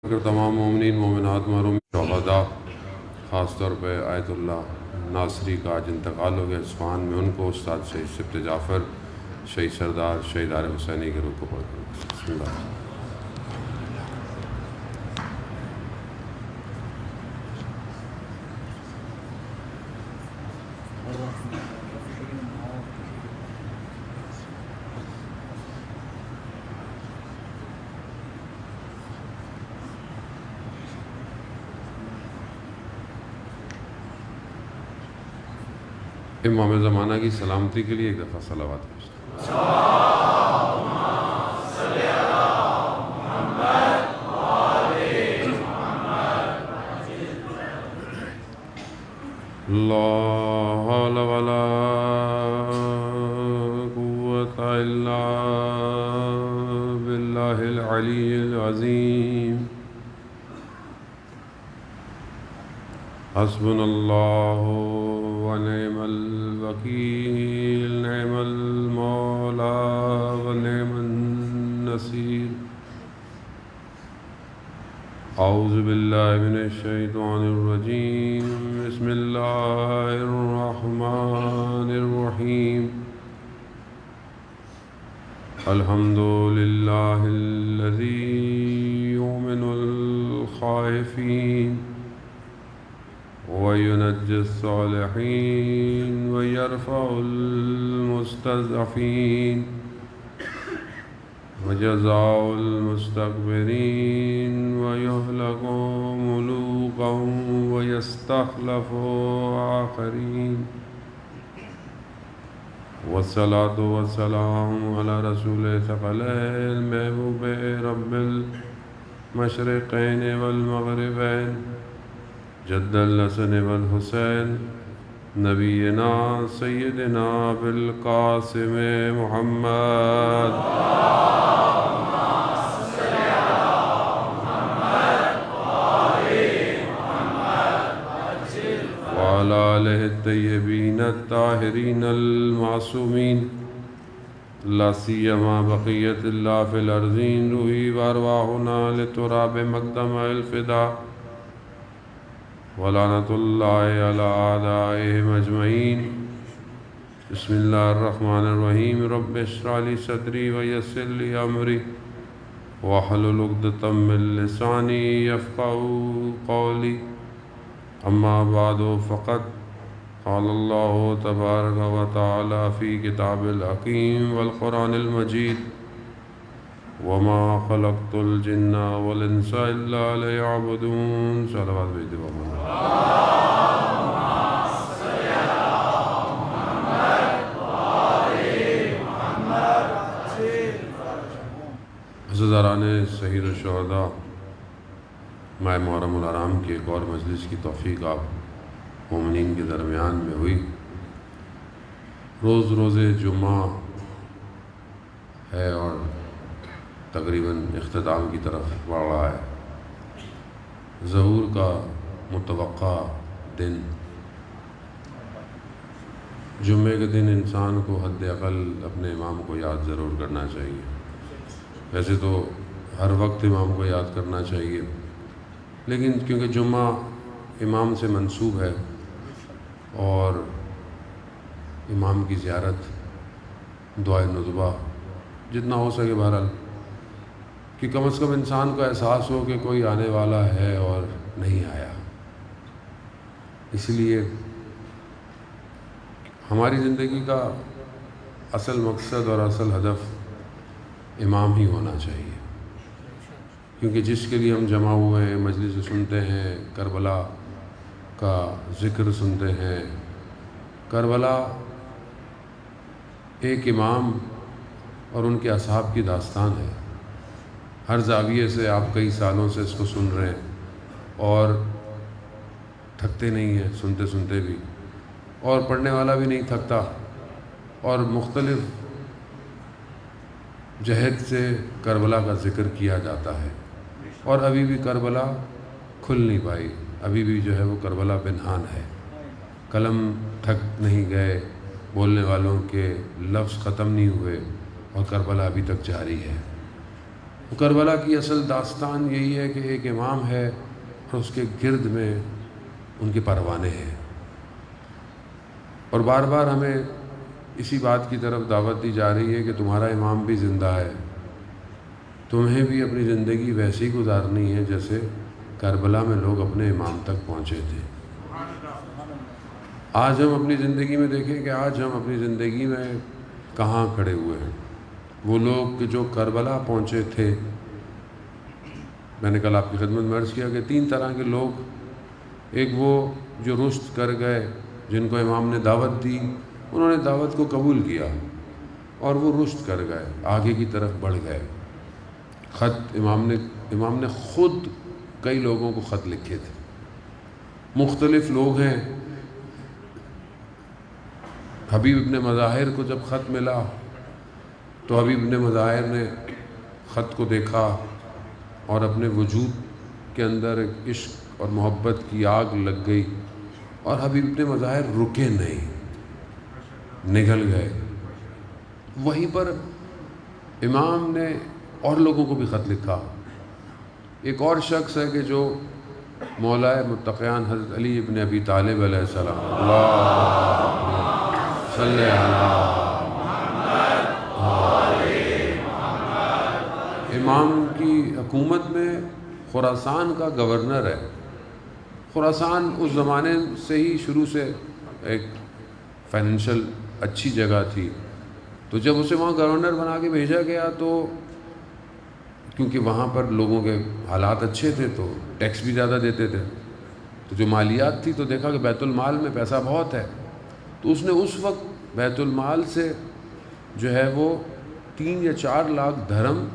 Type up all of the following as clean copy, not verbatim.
اگر تمام مومنین مومنات محروم شہداء، خاص طور پہ آیت اللہ ناصری کا آج انتقال ہو گیا اصفہان میں، ان کو استاد شہید سبت جعفر، شہید سردار شہید عارف حسینی کے روح کو پڑھ کر بسم اللہ۔ امام زمانہ کی سلامتی کے لیے ایک دفعہ صلوات پڑھیں۔ لا حول ولا قوة إلا بالله العلي العظيم حسبنا الله ونعم الوكيل نعم المولى ونعم النصير أعوذ بالله من الشيطان الرجيم بسم الله الرحمن الرحيم الحمد لله الذي يؤمن الخائفين وينجي الصالحين ويرفع المستضعفين وجزاء المستكبرين ويهلك ملوكا ويستخلف آخرين والصلاة والسلام على رسول ثقلين محبوب رب المشرقين والمغربين جد الحسن والحسين نبينا سيدنا بالقاسم محمد وعلى آله الطيبين الطاهرين المعصومين لا سيما بقية الله في الأرضين روحي وأرواحنا لتراب مقدم الفداء ولعنة الله على أعدائهم أجمعين بسم الله الرحمن الرحيم رب اشرح لي صدري ويسر لي أمري واحلل عقدة من لساني يفقهوا قولي أما بعد فقد قال الله تبارك وتعالى في كتاب الحكيم والقرآن المجيد وما خلقت الجن والانس الا ليعبدون صلوات بھیج دے بابا عزیزان شہید الشہداء، ماہ محرم الحرام کی ایک اور مجلس کی توفیق آپ مومنین کے درمیان میں ہوئی۔ روز جمعہ ہے اور تقریباً اختتام کی طرف بڑھ رہا ہے۔ ظہور کا متوقع دن، جمعے کے دن انسان کو حد اقل اپنے امام کو یاد ضرور کرنا چاہیے۔ ویسے تو ہر وقت امام کو یاد کرنا چاہیے، لیکن کیونکہ جمعہ امام سے منسوب ہے اور امام کی زیارت، دعائے ندبہ جتنا ہو سکے بہرحال، کہ کم از کم انسان کو احساس ہو کہ کوئی آنے والا ہے اور نہیں آیا۔ اس لیے ہماری زندگی کا اصل مقصد اور اصل ہدف امام ہی ہونا چاہیے، کیونکہ جس کے لیے ہم جمع ہوئے ہیں، مجلس سنتے ہیں، کربلا کا ذکر سنتے ہیں۔ کربلا ایک امام اور ان کے اصحاب کی داستان ہے۔ ہر زاویے سے آپ کئی سالوں سے اس کو سن رہے ہیں اور تھکتے نہیں ہیں سنتے سنتے بھی، اور پڑھنے والا بھی نہیں تھکتا، اور مختلف جہد سے کربلا کا ذکر کیا جاتا ہے، اور ابھی بھی کربلا کھل نہیں پائی، ابھی بھی جو ہے وہ کربلا پنہان ہے، قلم تھک نہیں گئے، بولنے والوں کے لفظ ختم نہیں ہوئے، اور کربلا ابھی تک جاری ہے۔ کربلا کی اصل داستان یہی ہے کہ ایک امام ہے اور اس کے گرد میں ان کے پروانے ہیں، اور بار بار ہمیں اسی بات کی طرف دعوت دی جا رہی ہے کہ تمہارا امام بھی زندہ ہے، تمہیں بھی اپنی زندگی ویسے ہی گزارنی ہے جیسے کربلا میں لوگ اپنے امام تک پہنچے تھے۔ آج ہم اپنی زندگی میں دیکھیں کہ آج ہم اپنی زندگی میں کہاں کھڑے ہوئے ہیں۔ وہ لوگ کہ جو کربلا پہنچے تھے، میں نے کل آپ کی خدمت میں عرض کیا کہ 3 طرح کے لوگ، ایک وہ جو رشد کر گئے، جن کو امام نے دعوت دی، انہوں نے دعوت کو قبول کیا اور وہ رشد کر گئے، آگے کی طرف بڑھ گئے۔ خط امام نے خود کئی لوگوں کو خط لکھے تھے، مختلف لوگ ہیں۔ حبیب ابن مظاہر کو جب خط ملا تو حبیب ابن مظاہر نے خط کو دیکھا اور اپنے وجود کے اندر ایک عشق اور محبت کی آگ لگ گئی، اور حبیب ابن مظاہر رکے نہیں، نگل گئے۔ وہیں پر امام نے اور لوگوں کو بھی خط لکھا۔ ایک اور شخص ہے کہ جو مولا متقیان حضرت علی ابن ابی طالب علیہ السلام، اللہ صلی اللہ، امام کی حکومت میں خراسان کا گورنر ہے۔ خراسان اس زمانے سے ہی شروع سے ایک فائنینشل اچھی جگہ تھی، تو جب اسے وہاں گورنر بنا کے بھیجا گیا تو کیونکہ وہاں پر لوگوں کے حالات اچھے تھے تو ٹیکس بھی زیادہ دیتے تھے، تو جو مالیات تھی تو دیکھا کہ بیت المال میں پیسہ بہت ہے، تو اس نے اس وقت بیت المال سے جو ہے وہ 3 یا 4 لاکھ دھرم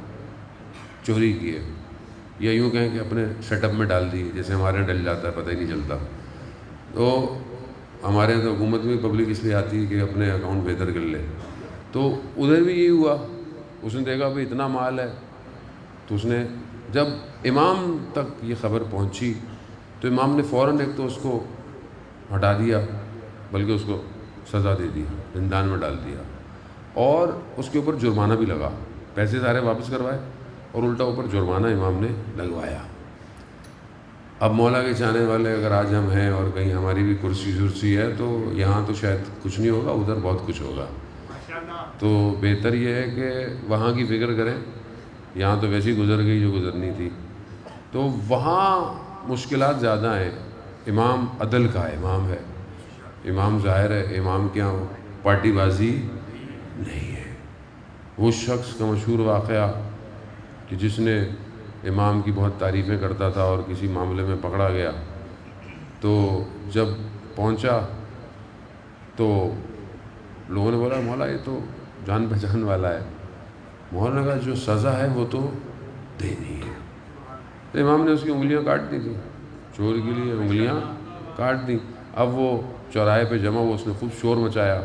چوری کیے، یا یوں کہیں کہ اپنے سیٹ اپ میں ڈال دیے، جیسے ہمارے یہاں ڈل جاتا ہے، پتہ ہی نہیں چلتا۔ تو ہمارے یہاں تو حکومت میں پبلک اس لیے آتی ہے کہ اپنے اکاؤنٹ بہتر کر لے، تو ادھر بھی یہی ہوا۔ اس نے دیکھا بھئی اتنا مال ہے، تو اس نے جب امام تک یہ خبر پہنچی تو امام نے فوراً ایک تو اس کو ہٹا دیا، بلکہ اس کو سزا دے دی، زندان میں ڈال دیا، اور اس کے اوپر جرمانہ بھی لگا، پیسے سارے واپس کروائے اور الٹا اوپر جرمانہ امام نے لگوایا۔ اب مولا کے چاہنے والے اگر آج ہم ہیں اور کہیں ہماری بھی کرسی ہے تو یہاں تو شاید کچھ نہیں ہوگا، ادھر بہت کچھ ہوگا، تو بہتر یہ ہے کہ وہاں کی فکر کریں، یہاں تو ویسی گزر گئی جو گزرنی تھی، تو وہاں مشکلات زیادہ ہیں۔ امام عدل کا امام ہے، امام ظاہر ہے، امام کے یہاں پارٹی بازی نہیں ہے۔ وہ شخص کا مشہور واقعہ کہ جس نے امام کی بہت تعریفیں کرتا تھا اور کسی معاملے میں پکڑا گیا، تو جب پہنچا تو لوگوں نے بولا مولا یہ تو جان پہچان والا ہے، مولا نے کہا جو سزا ہے وہ تو دینی ہے۔ تو امام نے اس کی انگلیاں کاٹ دی تھیں، چور کے لیے انگلیاں کاٹ دیں۔ اب وہ چوراہے پہ جمع ہوا، اس نے خوب شور مچایا،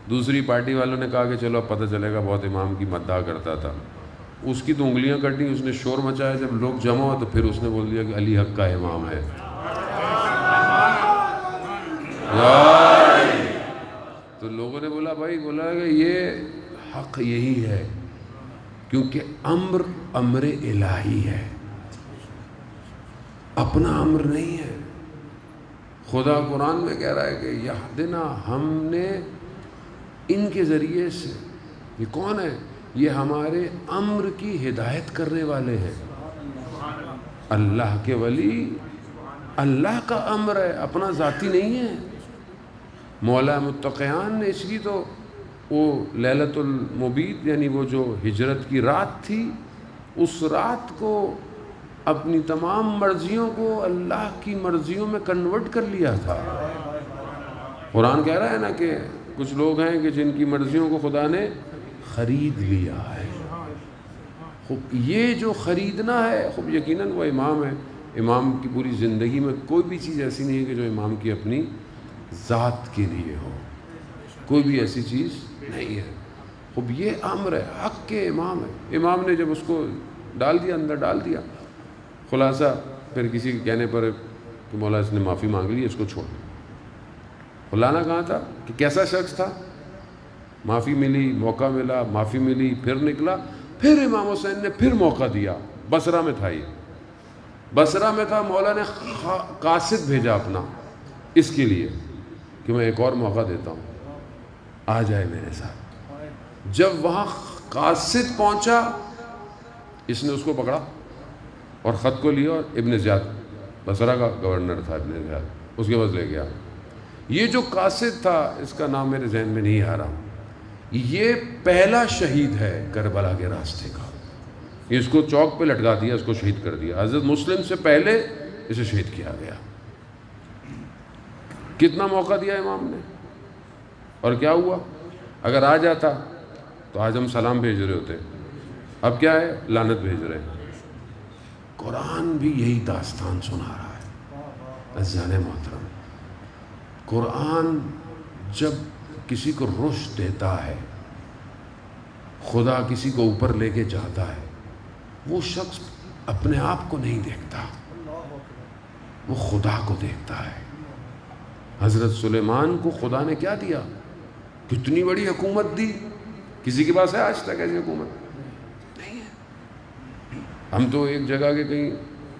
دوسری پارٹی والوں نے کہا کہ چلو اب پتہ چلے گا بہت امام کی مداح کرتا تھا، اس کی تو انگلیاں کٹی، اس نے شور مچایا، جب لوگ جمع ہوا تو پھر اس نے بول دیا کہ علی حق کا امام ہے۔ تو لوگوں نے بولا کہ یہ حق یہی ہے، کیونکہ امر الہی ہے، اپنا امر نہیں ہے۔ خدا قرآن میں کہہ رہا ہے کہ یہدنا، ہم نے ان کے ذریعے سے، یہ کون ہے؟ یہ ہمارے امر کی ہدایت کرنے والے ہیں۔ اللہ کے ولی، اللہ کا امر ہے، اپنا ذاتی نہیں ہے۔ مولا متقیان نے اس لیے تو وہ لیلۃ المبیت، یعنی وہ جو ہجرت کی رات تھی، اس رات کو اپنی تمام مرضیوں کو اللہ کی مرضیوں میں کنورٹ کر لیا تھا۔ قرآن کہہ رہا ہے نا کہ کچھ لوگ ہیں کہ جن کی مرضیوں کو خدا نے خرید لیا ہے۔ خوب یہ جو خریدنا ہے، خوب یقیناً وہ امام ہے۔ امام کی پوری زندگی میں کوئی بھی چیز ایسی نہیں ہے کہ جو امام کی اپنی ذات کے لیے ہو، کوئی بھی ایسی چیز نہیں ہے۔ خوب یہ امر ہے، حق کے امام ہے۔ امام نے جب اس کو ڈال دیا، اندر ڈال دیا، خلاصہ پھر کسی کے کہنے پر کہ مولا اس نے معافی مانگ لی، اس کو چھوڑ۔ کھلانا کہاں تھا کہ کیسا شخص تھا، معافی ملی، موقع ملا، معافی ملی، پھر نکلا پھر امام حسین نے پھر موقع دیا. بصرہ میں تھا یہ، بصرہ میں تھا. مولا نے قاصد بھیجا اپنا اس کے لیے کہ میں ایک اور موقع دیتا ہوں، آ جائے میرے ساتھ. جب وہاں قاصد پہنچا، اس نے اس کو پکڑا اور خط کو لیا اور ابن زیاد، بصرہ کا گورنر تھا ابن زیاد، اس کے پاس لے گیا. یہ جو قاصد تھا، اس کا نام میرے ذہن میں نہیں آ رہا، یہ پہلا شہید ہے کربلا کے راستے کا. اس کو چوک پہ لٹکا دیا، اس کو شہید کر دیا. حضرت مسلم سے پہلے اسے شہید کیا گیا. کتنا موقع دیا امام نے، اور کیا ہوا؟ اگر آ جاتا تو آج ہم سلام بھیج رہے ہوتے، اب کیا ہے؟ لعنت بھیج رہے ہیں. قرآن بھی یہی داستان سنا رہا ہے. عزیزان محترم، قرآن جب کسی کو رشد دیتا ہے، خدا کسی کو اوپر لے کے جاتا ہے، وہ شخص اپنے آپ کو نہیں دیکھتا، وہ خدا کو دیکھتا ہے. حضرت سلیمان کو خدا نے کیا دیا؟ کتنی بڑی حکومت دی. کسی کے پاس ہے آج تک ایسی حکومت؟ نہیں ہے. ہم تو ایک جگہ کے کہیں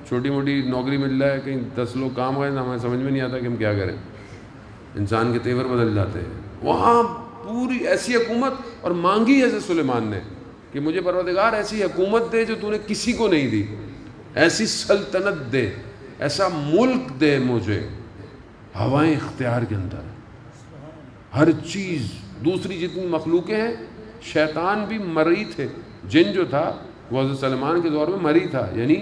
چھوٹی موٹی نوکری مل جائے، کہیں 10 لوگ کام کریں، ہمیں سمجھ میں نہیں آتا کہ ہم کیا کریں. انسان کے تیور بدل جاتے ہیں. وہاں پوری ایسی حکومت، اور مانگی حضرت سلیمان نے کہ مجھے پروردگار ایسی حکومت دے جو تو نے کسی کو نہیں دی، ایسی سلطنت دے، ایسا ملک دے مجھے، ہوائیں اختیار کے اندر، ہر چیز. دوسری جتنی مخلوقیں ہیں، شیطان بھی مری تھے. جن جو تھا وہ حضرت سلیمان کے دور میں مری تھا، یعنی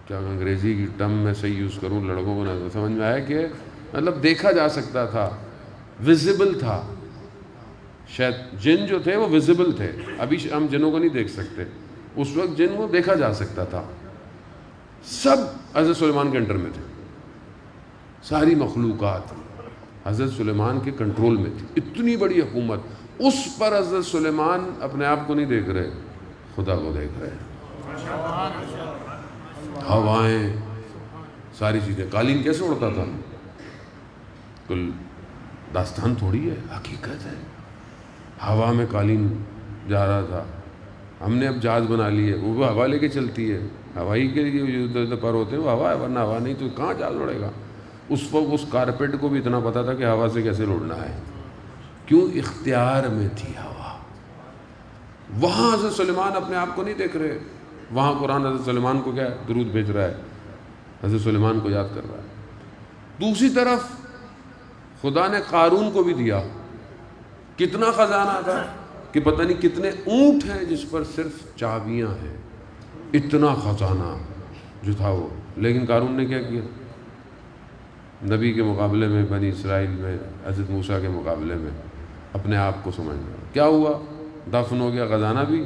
کیا انگریزی کی ٹرم میں صحیح یوز کروں، لڑکوں کو نہ سمجھ میں آیا کہ مطلب دیکھا جا سکتا تھا، ویزیبل تھا. جن جو تھے وہ ویزیبل تھے. ابھی ہم جنوں کو نہیں دیکھ سکتے، اس وقت جن کو دیکھا جا سکتا تھا. سب حضرت سلیمان کے انڈر میں تھے. ساری مخلوقات حضرت سلیمان کے کنٹرول میں تھی. اتنی بڑی حکومت، اس پر حضرت سلیمان اپنے آپ کو نہیں دیکھ رہے، خدا کو دیکھ رہے. ہوائیں، ساری چیزیں. قالین کیسے اڑتا تھا؟ کل داستان تھوڑی ہے، حقیقت ہے. ہوا میں قالین جا رہا تھا. ہم نے اب جہاز بنا لی ہے، وہ ہوا لے کے چلتی ہے. ہوائی کے لیے جو پر ہوتے ہیں وہ ہوا ہے، ورنہ ہوا نہیں تو کہاں جہاز اڑے گا. اس وقت اس کارپیٹ کو بھی اتنا پتا تھا کہ ہوا سے کیسے لڑنا ہے. کیوں؟ اختیار میں تھی ہوا. وہاں حضرت سلیمان اپنے آپ کو نہیں دیکھ رہے. وہاں قرآن حضرت سلیمان کو کیا ہے؟ درود بھیج رہا ہے، حضرت سلیمان کو یاد کر رہا ہے. دوسری طرف خدا نے قارون کو بھی دیا. کتنا خزانہ تھا کہ پتہ نہیں کتنے اونٹ ہیں جس پر صرف چابیاں ہیں. اتنا خزانہ جو تھا وہ. لیکن قارون نے کیا کیا؟ نبی کے مقابلے میں، بنی اسرائیل میں، حضرت موسیٰ کے مقابلے میں اپنے آپ کو سمجھنا. کیا ہوا؟ دفن ہو گیا خزانہ بھی،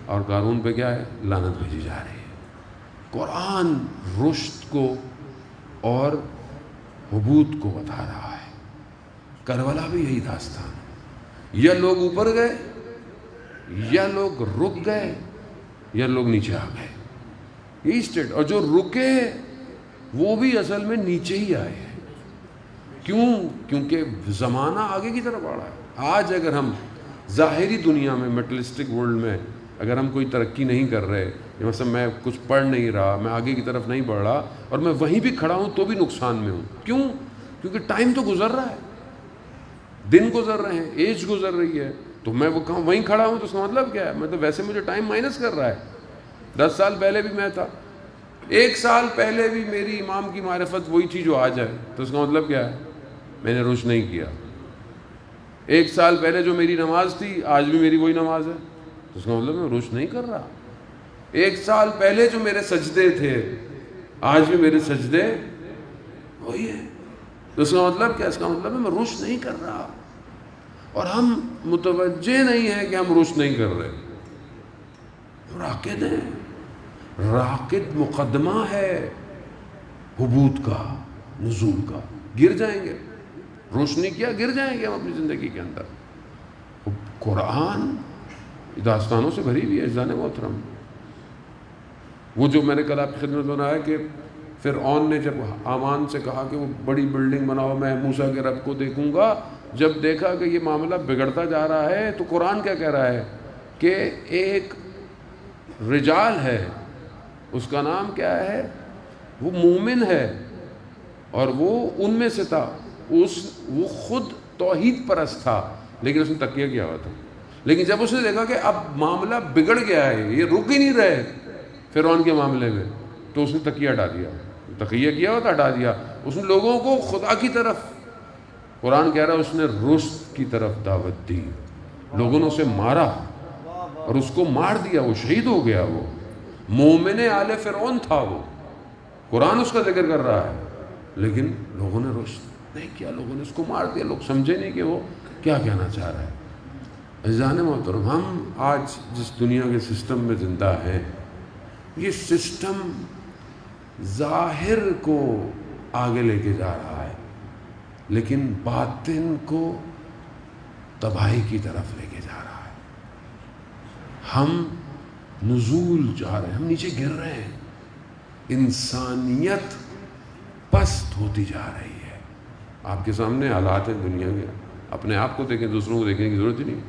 اور قارون پہ کیا ہے؟ لعنت بھیجی جا رہی ہے. قرآن رشد کو اور حبوط کو بتا رہا ہے. کربلا بھی یہی داستان ہے. یا لوگ اوپر گئے، یا لوگ رک گئے، یا لوگ نیچے آ گئے. یہی اسٹیٹ. اور جو رکے وہ بھی اصل میں نیچے ہی آئے ہیں. کیوں؟ کیونکہ زمانہ آگے کی طرف بڑھا ہے. آج اگر ہم ظاہری دنیا میں، میٹلسٹک ورلڈ میں اگر ہم کوئی ترقی نہیں کر رہے، مثلا میں کچھ پڑھ نہیں رہا، میں آگے کی طرف نہیں بڑھ رہا، اور میں وہیں بھی کھڑا ہوں تو بھی نقصان میں ہوں. کیوں؟ کیونکہ ٹائم تو گزر رہا ہے، دن گزر رہے ہیں، ایج گزر رہی ہے. تو میں وہ کہاں وہیں کھڑا ہوں تو اس کا مطلب کیا ہے؟ مطلب ویسے مجھے ٹائم مائنس کر رہا ہے. 10 سال پہلے بھی میں تھا، 1 سال پہلے بھی میری امام کی معرفت وہی تھی جو آج ہے. تو اس کا مطلب کیا ہے؟ میں نے رشد نہیں کیا. 1 سال پہلے جو میری نماز تھی آج بھی میری وہی نماز ہے. تو اس کا مطلب میں رشد نہیں کر رہا. 1 سال پہلے جو میرے سجدے تھے آج بھی میرے سجدے وہی ہیں. تو اس کا مطلب کیا؟ اس کا مطلب ہے میں رشد نہیں کر رہا. اور ہم متوجہ نہیں ہیں کہ ہم رشد نہیں کر رہے. راکد ہیں. راکد مقدمہ ہے حبوط کا، نزول کا. گر جائیں گے، روشنی کیا گر جائیں گے ہم اپنی زندگی کے اندر. قرآن داستانوں سے بھری ہوئی ہے عزیزان محترم. وہ جو میں نے کل آپ کی خدمت بنایا کہ فرعون نے جب حامان سے کہا کہ وہ بڑی بلڈنگ بناؤ، میں موسیٰ کے رب کو دیکھوں گا، جب دیکھا کہ یہ معاملہ بگڑتا جا رہا ہے تو قرآن کیا کہہ رہا ہے؟ کہ ایک رجال ہے، اس کا نام کیا ہے، وہ مومن ہے اور وہ ان میں سے تھا، وہ خود توحید پرست تھا لیکن اس نے تقیہ کیا ہوا تھا. لیکن جب اس نے دیکھا کہ اب معاملہ بگڑ گیا ہے، یہ رک ہی نہیں رہے فرعون کے معاملے میں، تو اس نے تقیہ ہٹا دیا. تقیہ کیا ہوا تھا، ہٹا دیا. اس نے لوگوں کو خدا کی طرف، قرآن کہہ رہا ہے اس نے رشد کی طرف دعوت دی. لوگوں نے اسے مارا اور اس کو مار دیا، وہ شہید ہو گیا. وہ مومن آل فرعون تھا، وہ قرآن اس کا ذکر کر رہا ہے، لیکن لوگوں نے رشد نہیں کیا، لوگوں نے اس کو مار دیا. لوگ سمجھے نہیں کہ وہ کیا کہنا چاہ رہا ہے. عزیزان محترم، ہم آج جس دنیا کے سسٹم میں زندہ ہیں، یہ سسٹم ظاہر کو آگے لے کے جا رہا ہے لیکن باطن کو تباہی کی طرف لے کے جا رہا ہے. ہم نزول جا رہے ہیں، ہم نیچے گر رہے ہیں. انسانیت پست ہوتی جا رہی ہے. آپ کے سامنے حالات ہیں دنیا کے، اپنے آپ کو دیکھیں، دوسروں کو دیکھنے کی ضرورت ہی نہیں.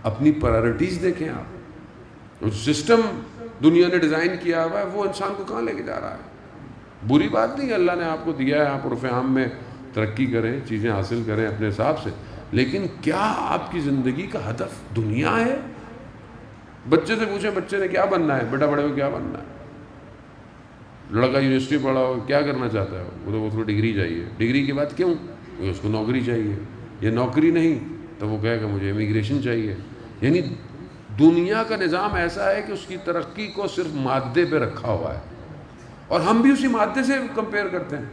اپنی پرائرٹیز دیکھیں. آپ سسٹم دنیا نے ڈیزائن کیا ہوا ہے، وہ انسان کو کہاں لے کے جا رہا ہے. بری بات نہیں، اللہ نے آپ کو دیا ہے، آپ عرف عام میں ترقی کریں، چیزیں حاصل کریں اپنے حساب سے، لیکن کیا آپ کی زندگی کا ہدف دنیا ہے؟ بچے سے پوچھیں بچے نے کیا بننا ہے، بیٹا بڑے ہو کیا بننا ہے. لڑکا یونیورسٹی پڑھا ہو کیا کرنا چاہتا ہے، وہ تو ڈگری چاہیے. ڈگری کے بعد کیوں؟ اس کو نوکری چاہیے. یہ نوکری نہیں تو وہ کہے گا مجھے امیگریشن چاہیے. یعنی دنیا کا نظام ایسا ہے کہ اس کی ترقی کو صرف مادے پہ رکھا ہوا ہے، اور ہم بھی اسی مادے سے کمپیئر کرتے ہیں.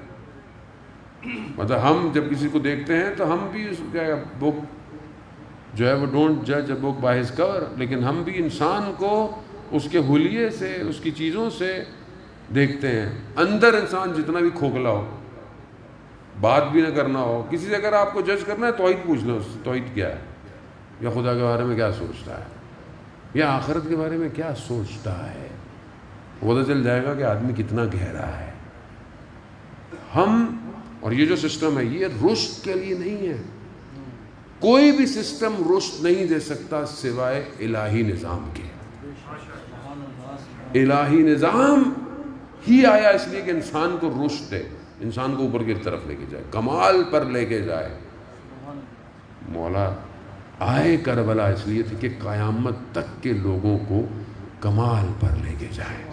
مطلب ہم جب کسی کو دیکھتے ہیں تو ہم بھی اس کا بک جو ہے وہ ڈونٹ جج اے بک بائی ہز کور، لیکن ہم بھی انسان کو اس کے حلیے سے، اس کی چیزوں سے دیکھتے ہیں. اندر انسان جتنا بھی کھوکھلا ہو، بات بھی نہ کرنا ہو، کسی سے اگر آپ کو جج کرنا ہے توحید پوچھ لو، توحید کیا ہے، یا خدا کے بارے میں کیا سوچتا ہے، یا آخرت کے بارے میں کیا سوچتا ہے، پتہ چل جائے گا کہ آدمی کتنا گہرا ہے. ہم اور یہ جو سسٹم ہے یہ رشد کے لیے نہیں ہے. کوئی بھی سسٹم رشد نہیں دے سکتا سوائے الہی نظام کے. الہی نظام ہی آیا اس لیے کہ انسان کو رشد دے، انسان کو اوپر کی طرف لے کے جائے، کمال پر لے کے جائے. مولا آئے کربلا اس لیے تھی کہ قیامت تک کے لوگوں کو کمال پر لے کے جائے.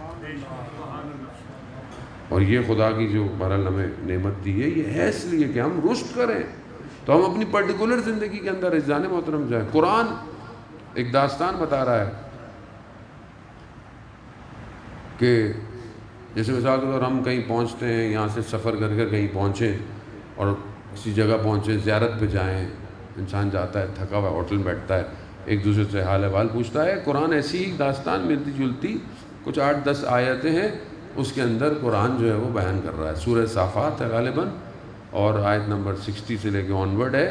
اور یہ خدا کی جو بہرحال ہمیں نعمت دی ہے، یہ ہے اس لیے کہ ہم رشد کریں، تو ہم اپنی پرٹیکولر زندگی کے اندر عزیزان محترم جائیں. قرآن ایک داستان بتا رہا ہے کہ جیسے مثال کے طور ہم کہیں پہنچتے ہیں، یہاں سے سفر کر کر کہیں پہنچیں اور کسی جگہ پہنچیں، زیارت پہ جائیں، انسان جاتا ہے تھکا ہوا ہوٹل میں بیٹھتا ہے، ایک دوسرے سے حال احوال پوچھتا ہے. قرآن ایسی ہی داستان ملتی جلتی کچھ 8-10 آیتیں ہیں، اس کے اندر قرآن جو ہے وہ بیان کر رہا ہے. سورہ صافات ہے غالباً، اور آیت نمبر 60 سے لے کے آنورڈ ہے.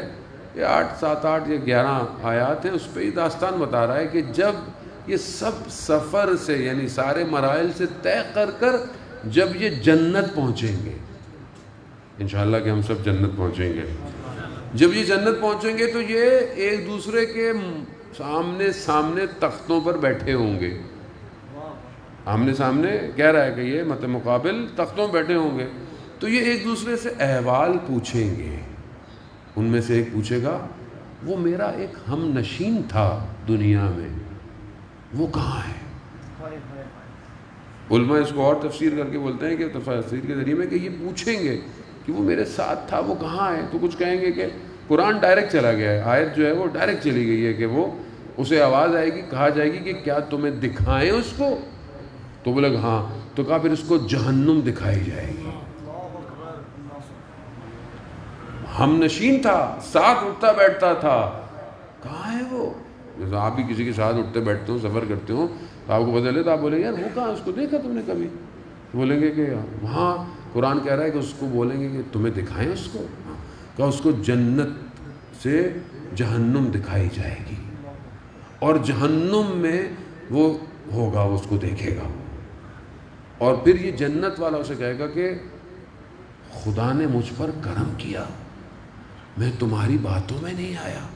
یہ 7-8 یا 11 آیات ہیں. اس پہ یہ داستان بتا رہا ہے کہ جب یہ سب سفر سے، یعنی سارے مراحل سے طے کر کر جب یہ جنت پہنچیں گے، انشاءاللہ کہ ہم سب جنت پہنچیں گے، جب یہ جنت پہنچیں گے تو یہ ایک دوسرے کے سامنے تختوں پر بیٹھے ہوں گے. آمنے سامنے کہہ رہا ہے کہ یہ مت مقابل تختوں بیٹھے ہوں گے، تو یہ ایک دوسرے سے احوال پوچھیں گے. ان میں سے ایک پوچھے گا وہ میرا ایک ہم نشین تھا دنیا میں، وہ کہاں ہے. علماء اس کو اور تفسیر کر کے بولتے ہیں کہ تفسیر کے ذریعے میں کہ یہ پوچھیں گے کہ وہ میرے ساتھ تھا وہ کہاں ہے. تو کچھ کہیں گے کہ قرآن ڈائریکٹ چلا گیا ہے، آیت جو ہے وہ ڈائریکٹ چلی گئی ہے کہ وہ اسے آواز آئے گی، کہا جائے گی کہ کیا تمہیں دکھائیں اس کو، تو بولے گا ہاں، تو کہا پھر اس کو جہنم دکھائی جائے گی. ہم نشین تھا، ساتھ اٹھتا بیٹھتا تھا، کہاں ہے وہ. جیسے آپ بھی کسی کے ساتھ اٹھتے بیٹھتے ہو، سفر کرتے ہو، تو آپ کو پتہ چلے تو آپ بولیں گے یار وہ کہاں، اس کو دیکھا تم نے کبھی؟ بولیں گے کہ وہاں قرآن کہہ رہا ہے کہ اس کو بولیں گے کہ تمہیں دکھائیں اس کو، کہ اس کو جنت سے جہنم دکھائی جائے گی، اور جہنم میں وہ ہوگا، اس کو دیکھے گا. اور پھر یہ جنت والا اسے کہے گا کہ خدا نے مجھ پر کرم کیا، میں تمہاری باتوں میں نہیں آیا،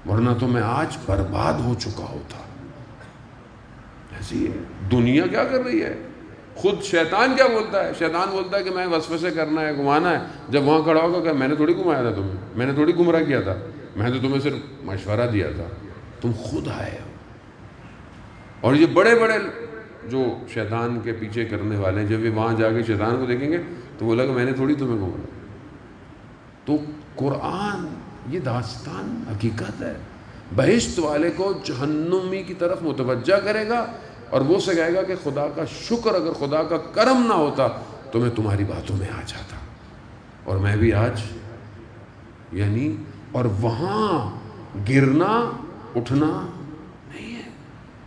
ورنہ تو میں آج برباد ہو چکا ہوتا. ایسی ہے دنیا. کیا کر رہی ہے؟ خود شیطان کیا بولتا ہے؟ شیطان بولتا ہے کہ میں وسوسے کرنا ہے، گھمانا ہے. جب وہاں کھڑا ہوگا کہ میں نے تھوڑی گھمایا تھا تمہیں، میں نے تھوڑی گمراہ کیا تھا، میں نے تمہیں صرف مشورہ دیا تھا، تم خود آئے ہو. اور یہ بڑے بڑے جو شیطان کے پیچھے کرنے والے ہیں، جب یہ وہاں جا کے شیطان کو دیکھیں گے تو وہ لگا میں نے تھوڑی تمہیں گھمایا. تو قرآن یہ داستان حقیقت ہے. بہشت والے کو جہنمی کی طرف متوجہ کرے گا اور وہ سے کہے گا کہ خدا کا شکر، اگر خدا کا کرم نہ ہوتا تو میں تمہاری باتوں میں آ جاتا. اور میں بھی آج یعنی، اور وہاں گرنا اٹھنا نہیں ہے.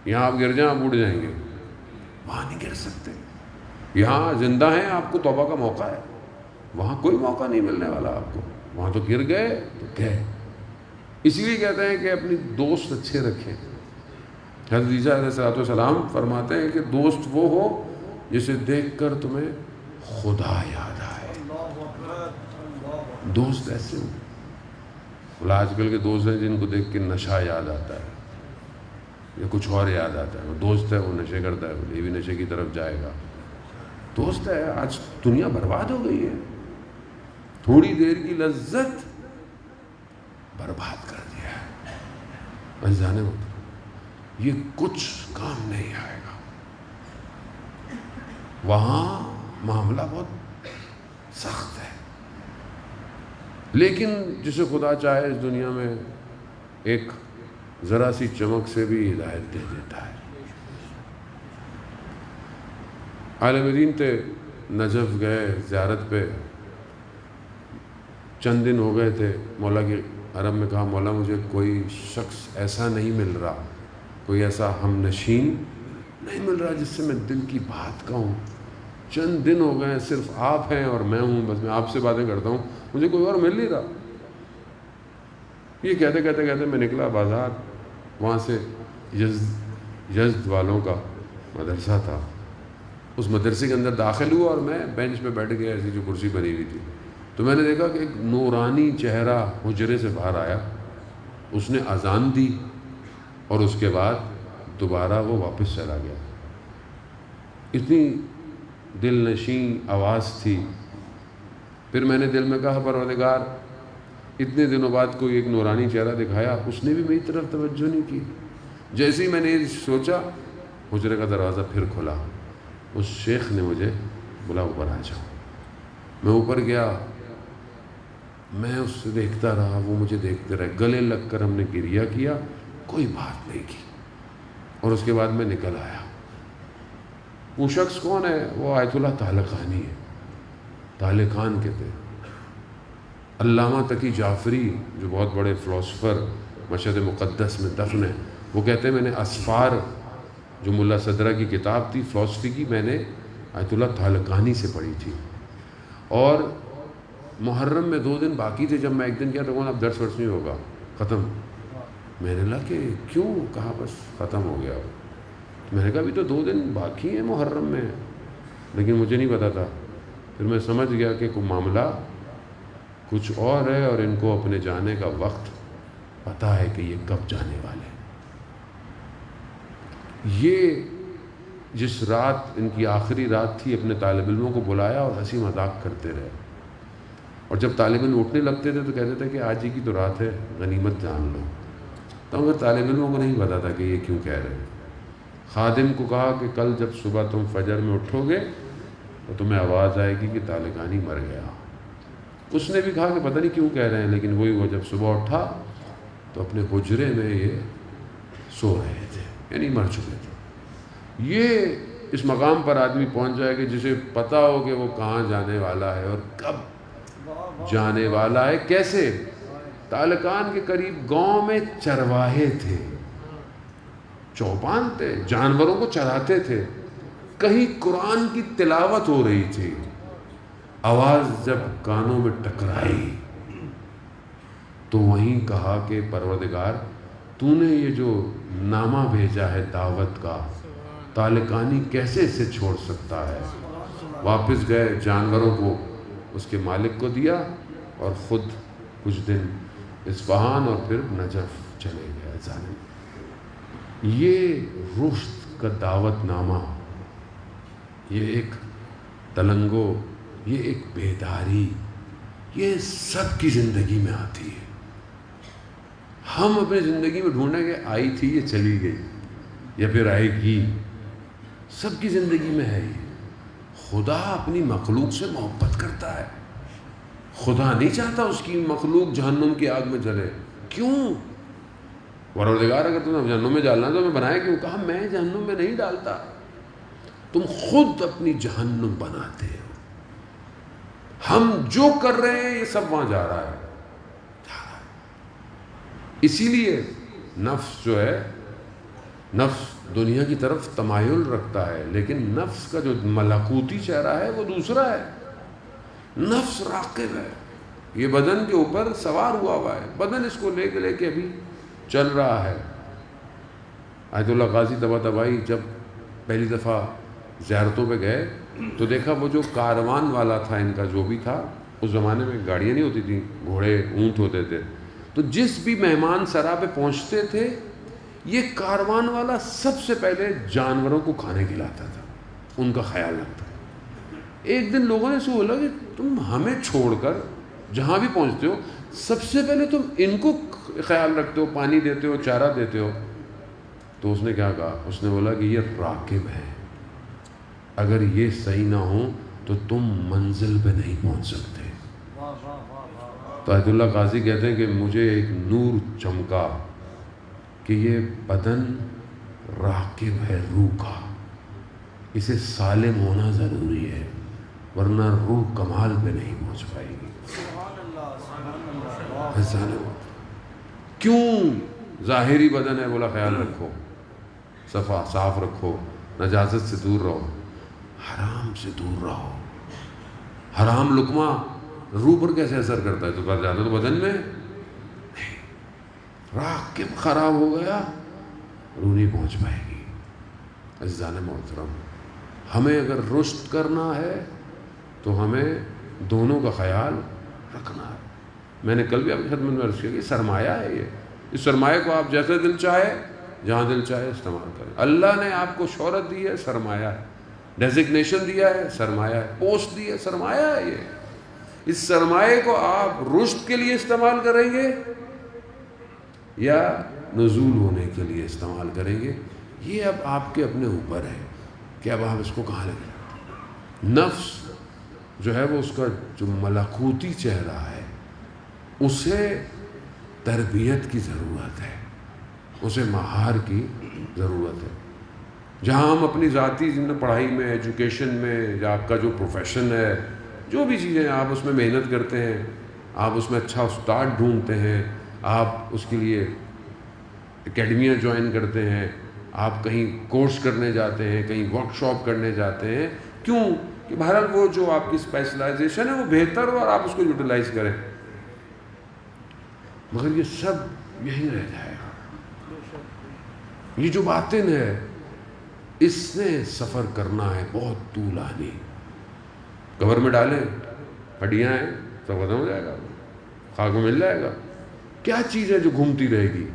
یہاں آپ گر جائیں آپ اٹھ جائیں گے، وہاں نہیں گر سکتے. یہاں زندہ ہیں، آپ کو توبہ کا موقع ہے. وہاں کوئی موقع نہیں ملنے والا آپ کو. وہاں تو گر گئے تو گئے. اسی لیے کہتے ہیں کہ اپنی دوست اچھے رکھیں. حضرت عیسیٰ علیہ السلام فرماتے ہیں کہ دوست وہ ہو جسے دیکھ کر تمہیں خدا یاد آئے. دوست ایسے ہوں. بولا آج کل کے دوست ہیں جن کو دیکھ کے نشہ یاد آتا ہے یا کچھ اور یاد آتا ہے. وہ دوست ہے، وہ نشے کرتا ہے، وہ یہ بھی نشے کی طرف جائے گا. دوست ہے. آج دنیا برباد ہو گئی ہے. تھوڑی دیر کی لذت برباد کر دیا ہے. بس جانے میں یہ کچھ کام نہیں آئے گا. وہاں معاملہ بہت سخت ہے. لیکن جسے خدا چاہے اس دنیا میں ایک ذرا سی چمک سے بھی ہدایت دے دیتا ہے. عالم دین تھے، نجف گئے زیارت پہ. چند دن ہو گئے تھے. مولا کے حرم میں کہا مولا مجھے کوئی شخص ایسا نہیں مل رہا، کوئی ایسا ہم نشین نہیں مل رہا جس سے میں دل کی بات کہوں. چند دن ہو گئے، صرف آپ ہیں اور میں ہوں، بس میں آپ سے باتیں کرتا ہوں، مجھے کوئی اور مل نہیں رہا. یہ کہتے کہتے کہتے میں نکلا بازار. وہاں سے یزد والوں کا مدرسہ تھا. اس مدرسے کے اندر داخل ہوا اور میں بینچ پہ بیٹھ گیا، ایسی جو کرسی بنی ہوئی تھی. تو میں نے دیکھا کہ ایک نورانی چہرہ حجرے سے باہر آیا. اس نے اذان دی اور اس کے بعد دوبارہ وہ واپس چلا گیا. اتنی دل نشین آواز تھی. پھر میں نے دل میں کہا پروردگار اتنے دنوں بعد کوئی ایک نورانی چہرہ دکھایا، اس نے بھی میری طرف توجہ نہیں کی. جیسے ہی میں نے یہ سوچا حجرے کا دروازہ پھر کھلا. اس شیخ نے مجھے بولا اوپر آ جاؤ. میں اوپر گیا. میں اس سے دیکھتا رہا، وہ مجھے دیکھتے رہے. گلے لگ کر ہم نے گریہ کیا، کوئی بات نہیں کی. اور اس کے بعد میں نکل آیا. وہ شخص کون ہے؟ وہ آیت اللہ طالقانی ہے. طالقان کہتے ہیں. علامہ تقی جعفری جو بہت بڑے فلاسفر مشہد مقدس میں دفن ہیں، وہ کہتے ہیں میں نے اسفار جو ملا صدرہ کی کتاب تھی فلاسفی کی، میں نے آیت اللہ طالقانی سے پڑھی تھی. اور محرم میں 2 دن باقی تھے. جب میں ایک دن کیا تو اب درس ورس نہیں ہوگا، ختم. میں نے کہا کہ کیوں؟ کہا بس ختم ہو گیا. میں نے کہا ابھی تو 2 دن باقی ہیں محرم میں، لیکن مجھے نہیں پتا تھا. پھر میں سمجھ گیا کہ کوئی معاملہ کچھ اور ہے اور ان کو اپنے جانے کا وقت پتہ ہے کہ یہ کب جانے والے. یہ جس رات ان کی آخری رات تھی، اپنے طالب علموں کو بلایا اور ہنسی مذاق کرتے رہے. اور جب طالب علم اٹھنے لگتے تھے تو کہتے تھے کہ آج ہی کی تو رات ہے، غنیمت جان لو. تو مگر طالب علموں کو نہیں پتا تھا کہ یہ کیوں کہہ رہے ہیں. خادم کو کہا کہ کل جب صبح تم فجر میں اٹھو گے تو تمہیں آواز آئے گی کہ طالقانی مر گیا. اس نے بھی کہا کہ پتہ نہیں کیوں کہہ رہے ہیں، لیکن وہی وہ جب صبح اٹھا تو اپنے حجرے میں یہ سو رہے تھے، یعنی مر چکے تھے. یہ اس مقام پر آدمی پہنچ جائے کہ جسے پتہ ہو کہ وہ کہاں جانے والا ہے اور کب جانے والا ہے. کیسے؟ طالقان کے قریب گاؤں میں چرواہے تھے، چوپان تھے، جانوروں کو چراتے تھے. کہیں قرآن کی تلاوت ہو رہی تھی. آواز جب کانوں میں ٹکرائی تو وہیں کہا کہ پروردگار تو نے یہ جو نامہ بھیجا ہے دعوت کا، طالقانی کیسے اسے چھوڑ سکتا ہے. واپس گئے، جانوروں کو اس کے مالک کو دیا اور خود کچھ دن اصفہان اور پھر نجف چلے گئے ظالم. یہ رشد کا دعوت نامہ، یہ ایک تلنگو، یہ ایک بیداری، یہ سب کی زندگی میں آتی ہے. ہم اپنی زندگی میں ڈھونڈیں گے آئی تھی یہ چلی گئی یا پھر آئے گی. سب کی زندگی میں ہے یہ. خدا اپنی مخلوق سے محبت کرتا ہے. خدا نہیں چاہتا اس کی مخلوق جہنم کی آگ میں جلے. کیوں؟ پروردگار اگر تمہیں جہنم میں ڈالنا تو میں بنایا کیوں؟ کہا میں جہنم میں نہیں ڈالتا، تم خود اپنی جہنم بناتے ہو. ہم جو کر رہے ہیں یہ سب وہاں جا رہا ہے. اسی لیے نفس جو ہے، نفس دنیا کی طرف تمایل رکھتا ہے، لیکن نفس کا جو ملکوتی چہرہ ہے وہ دوسرا ہے. نفس راقب ہے، یہ بدن کے اوپر سوار ہوا ہے. بدن اس کو لے کے ابھی چل رہا ہے. آیت اللہ قاضی طباطبائی جب پہلی دفعہ زیارتوں پہ گئے تو دیکھا وہ جو کاروان والا تھا ان کا جو بھی تھا، اس زمانے میں گاڑیاں نہیں ہوتی تھیں، گھوڑے اونٹ ہوتے تھے. تو جس بھی مہمان سرا پہ پہنچتے تھے یہ کاروان والا سب سے پہلے جانوروں کو کھانے کھلاتا تھا، ان کا خیال رکھتا. ایک دن لوگوں نے اسے بولا کہ تم ہمیں چھوڑ کر جہاں بھی پہنچتے ہو سب سے پہلے تم ان کو خیال رکھتے ہو، پانی دیتے ہو، چارہ دیتے ہو. تو اس نے کیا کہا؟ اس نے بولا کہ یہ راکب ہے، اگر یہ صحیح نہ ہو تو تم منزل پہ نہیں پہنچ سکتے. تو آیت اللہ قاضی کہتے ہیں کہ مجھے ایک نور چمکا کہ یہ بدن راکب ہے روح کا، اسے سالم ہونا ضروری ہے ورنہ روح کمال پہ نہیں پہنچ پائے گی. کیوں؟ ظاہری بدن ہے، بولا خیال رکھو، صاف رکھو، نجاست سے دور رہو، حرام سے دور رہو. حرام لقمہ روح پر کیسے اثر کرتا ہے؟ تو کر جاتا تو بدن میں نہیں. راکب خراب ہو گیا، روح نہیں پہنچ پائے گی. عزیزان محترم، ہمیں اگر رشد کرنا ہے تو ہمیں دونوں کا خیال رکھنا ہے. میں نے کل بھی آپ کی خدمت میں عرض کیا کہ سرمایہ ہے یہ. اس سرمایہ کو آپ جیسے دل چاہے جہاں دل چاہے استعمال کریں. اللہ نے آپ کو شہرت دی ہے، سرمایہ ہے. ڈیزگنیشن دیا ہے، سرمایہ ہے. پوسٹ دی ہے، سرمایہ ہے. یہ اس سرمایہ کو آپ رشد کے لیے استعمال کریں گے یا نزول ہونے کے لیے استعمال کریں گے، یہ اب آپ کے اپنے اوپر ہے کہ اب آپ اس کو کہاں لگیں. نفس جو ہے وہ اس کا جو ملکوتی چہرہ ہے اسے تربیت کی ضرورت ہے، اسے مہار کی ضرورت ہے. جہاں ہم اپنی ذاتی پڑھائی میں، ایجوکیشن میں، یا آپ کا جو پروفیشن ہے، جو بھی چیزیں آپ اس میں محنت کرتے ہیں، آپ اس میں اچھا استاد ڈھونڈتے ہیں، آپ اس کے لیے اکیڈمیاں جوائن کرتے ہیں، آپ کہیں کورس کرنے جاتے ہیں، کہیں ورک شاپ کرنے جاتے ہیں. کیوں؟ کہ بہرحال وہ جو آپ کی اسپیشلائزیشن ہے وہ بہتر ہو اور آپ اس کو یوٹیلائز کریں. مگر یہ سب یہی رہ جائے گا. یہ جو باطن ہے اس سے سفر کرنا ہے بہت طولانی. قبر میں ڈالیں، ہڈیاں ہیں، سب ختم ہو جائے گا، خاک میں مل جائے گا. کیا چیز ہے جو گھومتی رہے گی؟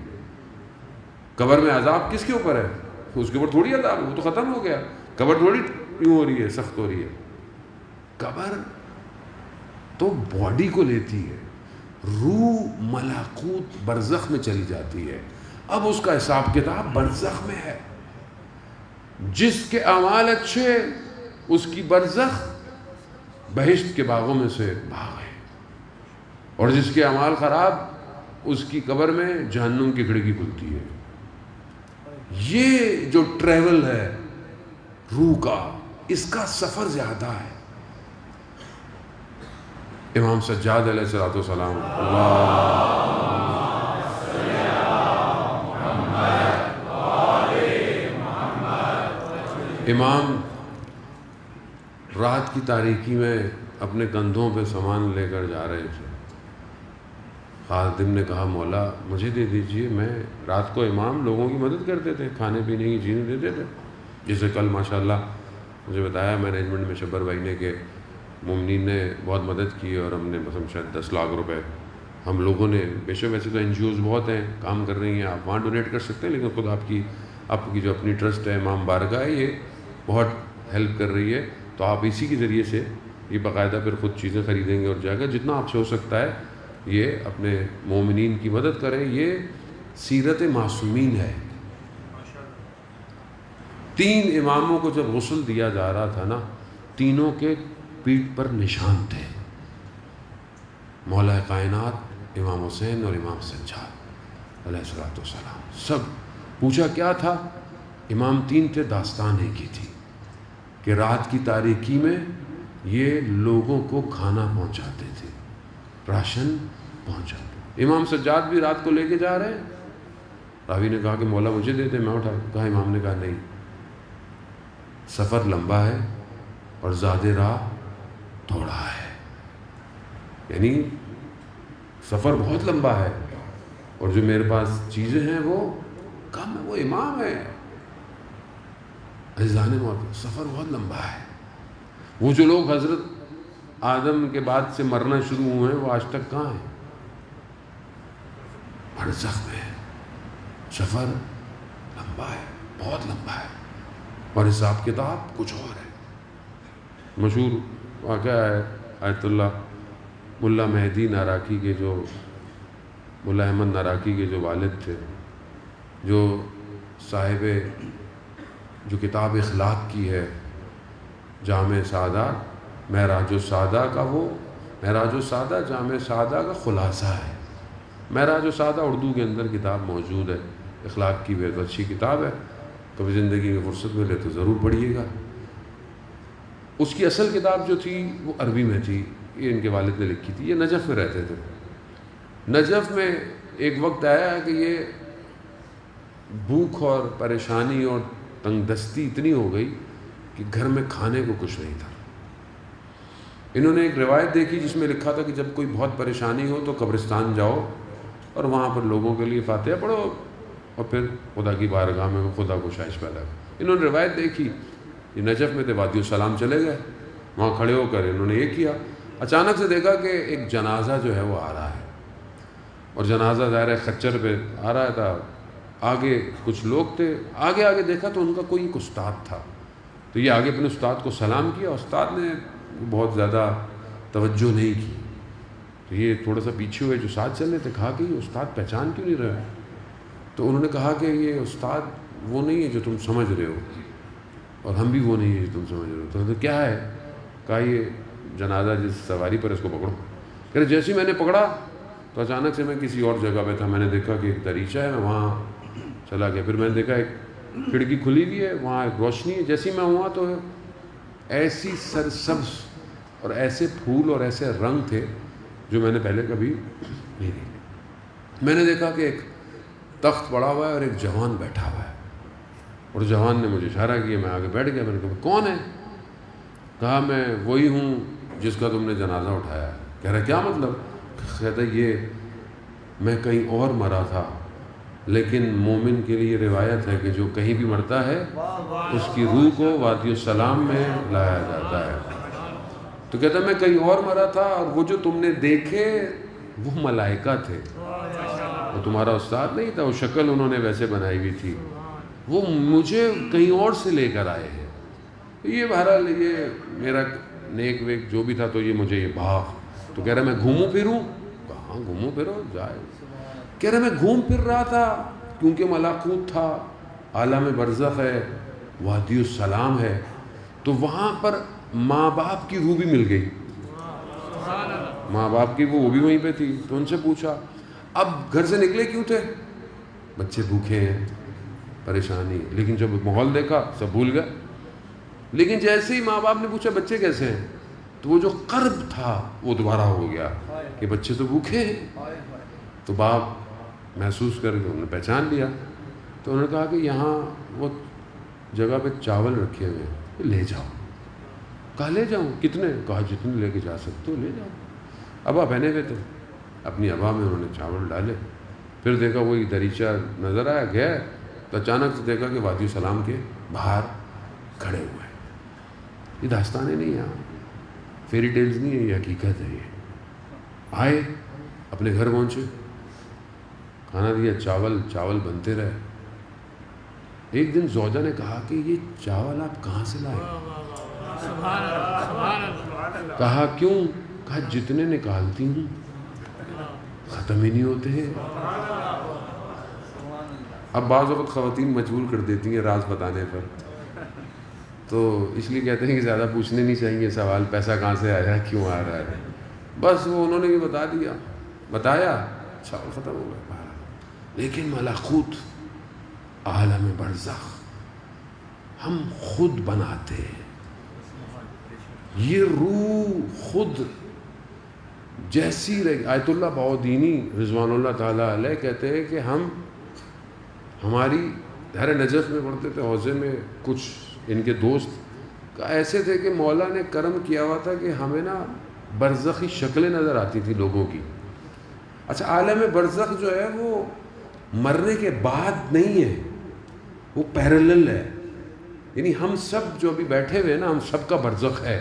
قبر میں عذاب کس کے اوپر ہے؟ اس کے اوپر تھوڑی عذاب، وہ تو ختم ہو گیا. قبر تھوڑی یوں ہو رہی ہے، سخت ہو رہی ہے. قبر تو باڈی کو لیتی ہے، روح ملکوت برزخ میں چلی جاتی ہے. اب اس کا حساب کتاب برزخ میں ہے. جس کے اعمال اچھے اس کی برزخ بہشت کے باغوں میں سے باغ ہے، اور جس کے اعمال خراب اس کی قبر میں جہنم کی کھڑکی کھلتی ہے. یہ جو ٹریول ہے روح کا، اس کا سفر زیادہ ہے. امام سجاد علیہ الصلوۃ والسلام، امام رات کی تاریکی میں اپنے کندھوں پہ سامان لے کر جا رہے تھے. خادم نے کہا مولا مجھے دے دیجئے. میں رات کو امام لوگوں کی مدد کرتے تھے، کھانے پینے کی چیزیں دیتے تھے. جسے کل ماشاءاللہ مجھے بتایا مینجمنٹ میں شبر بھائی نے کہ مومنین نے بہت مدد کی اور ہم نے مثلا شاید 10 لاکھ روپے ہم لوگوں نے بے شک ویسے تو NGOs بہت ہیں کام کر رہی ہیں، آپ وہاں ڈونیٹ کر سکتے ہیں، لیکن خود آپ کی جو اپنی ٹرسٹ ہے امام بارگاہ ہے، یہ بہت ہیلپ کر رہی ہے، تو آپ اسی کے ذریعے سے یہ باقاعدہ پھر خود چیزیں خریدیں گے اور جائے گا، جتنا آپ سے ہو سکتا ہے یہ اپنے مومنین کی مدد کریں۔ یہ سیرت معصومین ہے۔ 3 اماموں کو جب غسل دیا جا رہا تھا نا، تینوں کے پیٹھ پر نشان تھے، مولا کائنات، امام حسین اور امام سجاد علیہ السلام۔ سب پوچھا کیا تھا؟ امام 3 تھے، داستان ایک ہی تھی کہ رات کی تاریکی میں یہ لوگوں کو کھانا پہنچاتے تھے، راشن پہنچاتے۔ امام سجاد بھی رات کو لے کے جا رہے ہیں، راوی نے کہا کہ مولا مجھے دیتے، میں اٹھا کہا، امام نے کہا نہیں، سفر لمبا ہے اور زاد راہ تھوڑا ہے، یعنی سفر بہت لمبا ہے اور جو میرے پاس چیزیں ہیں وہ کم ہے، وہ امام ہے۔ عزیزان موت، سفر بہت لمبا ہے۔ وہ جو لوگ حضرت آدم کے بعد سے مرنا شروع ہوئے ہیں وہ آج تک کہاں ہیں؟ برزخ میں ہے۔ سفر لمبا ہے، بہت لمبا ہے، اور حساب کتاب کچھ اور ہے۔ مشہور واقعہ ہے آیت اللہ ملا مہدی ناراکی کے، جو ملا احمد ناراکی کے جو والد تھے، جو صاحب جو کتاب اخلاق کی ہے، جامع سعادہ معراج السعادہ کا، وہ معراج السعادہ جامع سعادہ کا خلاصہ ہے۔ معراج السعادہ اردو کے اندر کتاب موجود ہے، اخلاق کی بہت اچھی کتاب ہے، کبھی زندگی میں فرصت ملے تو ضرور پڑھیے گا۔ اس کی اصل کتاب جو تھی وہ عربی میں تھی، یہ ان کے والد نے لکھی تھی۔ یہ نجف میں رہتے تھے۔ نجف میں ایک وقت آیا کہ یہ بھوک اور پریشانی اور تنگ دستی اتنی ہو گئی کہ گھر میں کھانے کو کچھ نہیں تھا۔ انہوں نے ایک روایت دیکھی جس میں لکھا تھا کہ جب کوئی بہت پریشانی ہو تو قبرستان جاؤ اور وہاں پر لوگوں کے لیے فاتحہ پڑھو اور پھر خدا کی بارگاہ میں خدا کو شائش پیدا کرو۔ انہوں نے روایت دیکھی، یہ نجف میں تھے، وادی السلام چلے گئے، وہاں کھڑے ہو کر انہوں نے یہ کیا، اچانک سے دیکھا کہ ایک جنازہ جو ہے وہ آ رہا ہے، اور جنازہ ظاہر ہے خچر پہ آ رہا تھا، آگے کچھ لوگ تھے، آگے دیکھا تو ان کا کوئی ایک استاد تھا، تو یہ آگے اپنے استاد کو سلام کیا، استاد نے بہت زیادہ توجہ نہیں کی، تو یہ تھوڑا سا پیچھے ہوئے جو ساتھ چل رہے تھے، کہا کہ یہ استاد پہچان کیوں نہیں رہا ہے؟ تو انہوں نے کہا کہ یہ استاد وہ نہیں ہے جو تم سمجھ رہے ہو، اور ہم بھی وہ نہیں ہے جو تم سمجھ رہے ہو۔ تو کیا ہے؟ کہا یہ جنازہ جس سواری پر اس کو پکڑو۔ کہ جیسے ہی میں نے پکڑا تو اچانک سے میں کسی اور جگہ پہ تھا، میں نے دیکھا کہ ایک دریچہ ہے، میں وہاں چلا گیا، پھر میں نے دیکھا ایک کھڑکی کھلی ہوئی ہے، وہاں ایک روشنی ہے، جیسے ہی میں ہوا تو ایسی سرسبز اور ایسے پھول اور ایسے رنگ تھے جو میں نے پہلے کبھی نہیں دیکھے۔ میں نے دیکھا کہ ایک تخت پڑا ہوا ہے اور ایک جوان بیٹھا ہوا ہے، اور جوان نے مجھے اشارہ کیا، میں آگے بیٹھ گیا۔ میں نے کہا کون ہے؟ کہا میں وہی ہوں جس کا تم نے جنازہ اٹھایا ہے۔ کہہ رہا کیا مطلب؟ کہتا یہ میں کہیں اور مرا تھا، لیکن مومن کے لیے روایت ہے کہ جو کہیں بھی مرتا ہے اس کی روح کو وادی السلام میں لایا جاتا ہے۔ تو کہتا میں کہیں اور مرا تھا، اور وہ جو تم نے دیکھے وہ ملائکہ تھے، وہ تمہارا استاد نہیں تھا، وہ شکل انہوں نے ویسے بنائی ہوئی تھی، وہ مجھے کہیں اور سے لے کر آئے ہیں۔ یہ بہرحال یہ میرا نیک ویک جو بھی تھا، تو یہ مجھے یہ بھاگ، تو کہہ رہا میں گھوموں پھروں؟ کہاں گھوموں پھرو جائے؟ کہہ رہا میں گھوم پھر رہا تھا کیونکہ ملاکوت تھا، عالم برزخ ہے، وادی السلام ہے، تو وہاں پر ماں باپ کی روح بھی مل گئی، ماں باپ کی وہ بھی وہیں پہ تھی۔ تو ان سے پوچھا اب گھر سے نکلے کیوں تھے؟ بچے بھوکے ہیں، پریشانی، لیکن جب ماحول دیکھا سب بھول گئے۔ لیکن جیسے ہی ماں باپ نے پوچھا بچے کیسے ہیں، تو وہ جو قرب تھا وہ دوبارہ ہو گیا کہ بچے تو بھوکے ہیں۔ تو باپ محسوس کر کے انہوں نے پہچان لیا، تو انہوں نے کہا کہ یہاں وہ جگہ پہ چاول رکھے ہوئے ہیں، لے جاؤ۔ کہا لے جاؤں؟ کتنے؟ کہا جتنے لے کے جا سکتے ہو لے جاؤ۔ ابا پہنے ہوئے تھے، اپنی ابا میں انہوں نے چاول ڈالے، پھر دیکھا وہی دریچہ نظر آیا، گیا تو اچانک سے دیکھا کہ وادی السلام کے باہر کھڑے ہوئے ہیں۔ یہ داستانیں نہیں ہیں، فیری ٹیلز نہیں ہے، یہ حقیقت ہے۔ یہ آئے اپنے گھر پہنچے، کھانا دیا، چاول بنتے رہے۔ ایک دن زوجہ نے کہا کہ یہ چاول آپ کہاں سے لائے؟ کہا کیوں؟ کہا جتنے نکالتی ہوں ختم ہی نہیں ہوتے ہیں۔ اب بعض وقت خواتین مجبور کر دیتی ہیں راز بتانے پر، تو اس لیے کہتے ہیں کہ زیادہ پوچھنے نہیں چاہیے سوال، پیسہ کہاں سے آیا، کیوں آ رہا ہے، بس وہ انہوں نے بھی بتایا، چاول ختم ہو گیا۔ لیکن ملکوت، عالم برزخ ہم خود بناتے ہیں، یہ روح خود جیسی آیت اللہ بہاؤدینی رضوان اللہ تعالیٰ علیہ کہتے ہیں کہ ہماری دہر نجف میں پڑھتے تھے، حوضے میں کچھ ان کے دوست ایسے تھے کہ مولا نے کرم کیا ہوا تھا کہ ہمیں نا برزخی شکلیں نظر آتی تھی لوگوں کی۔ اچھا، عالم برزخ جو ہے وہ مرنے کے بعد نہیں ہے، وہ پیرلل ہے، یعنی ہم سب جو ابھی بیٹھے ہوئے ہیں نا، ہم سب کا برزخ ہے۔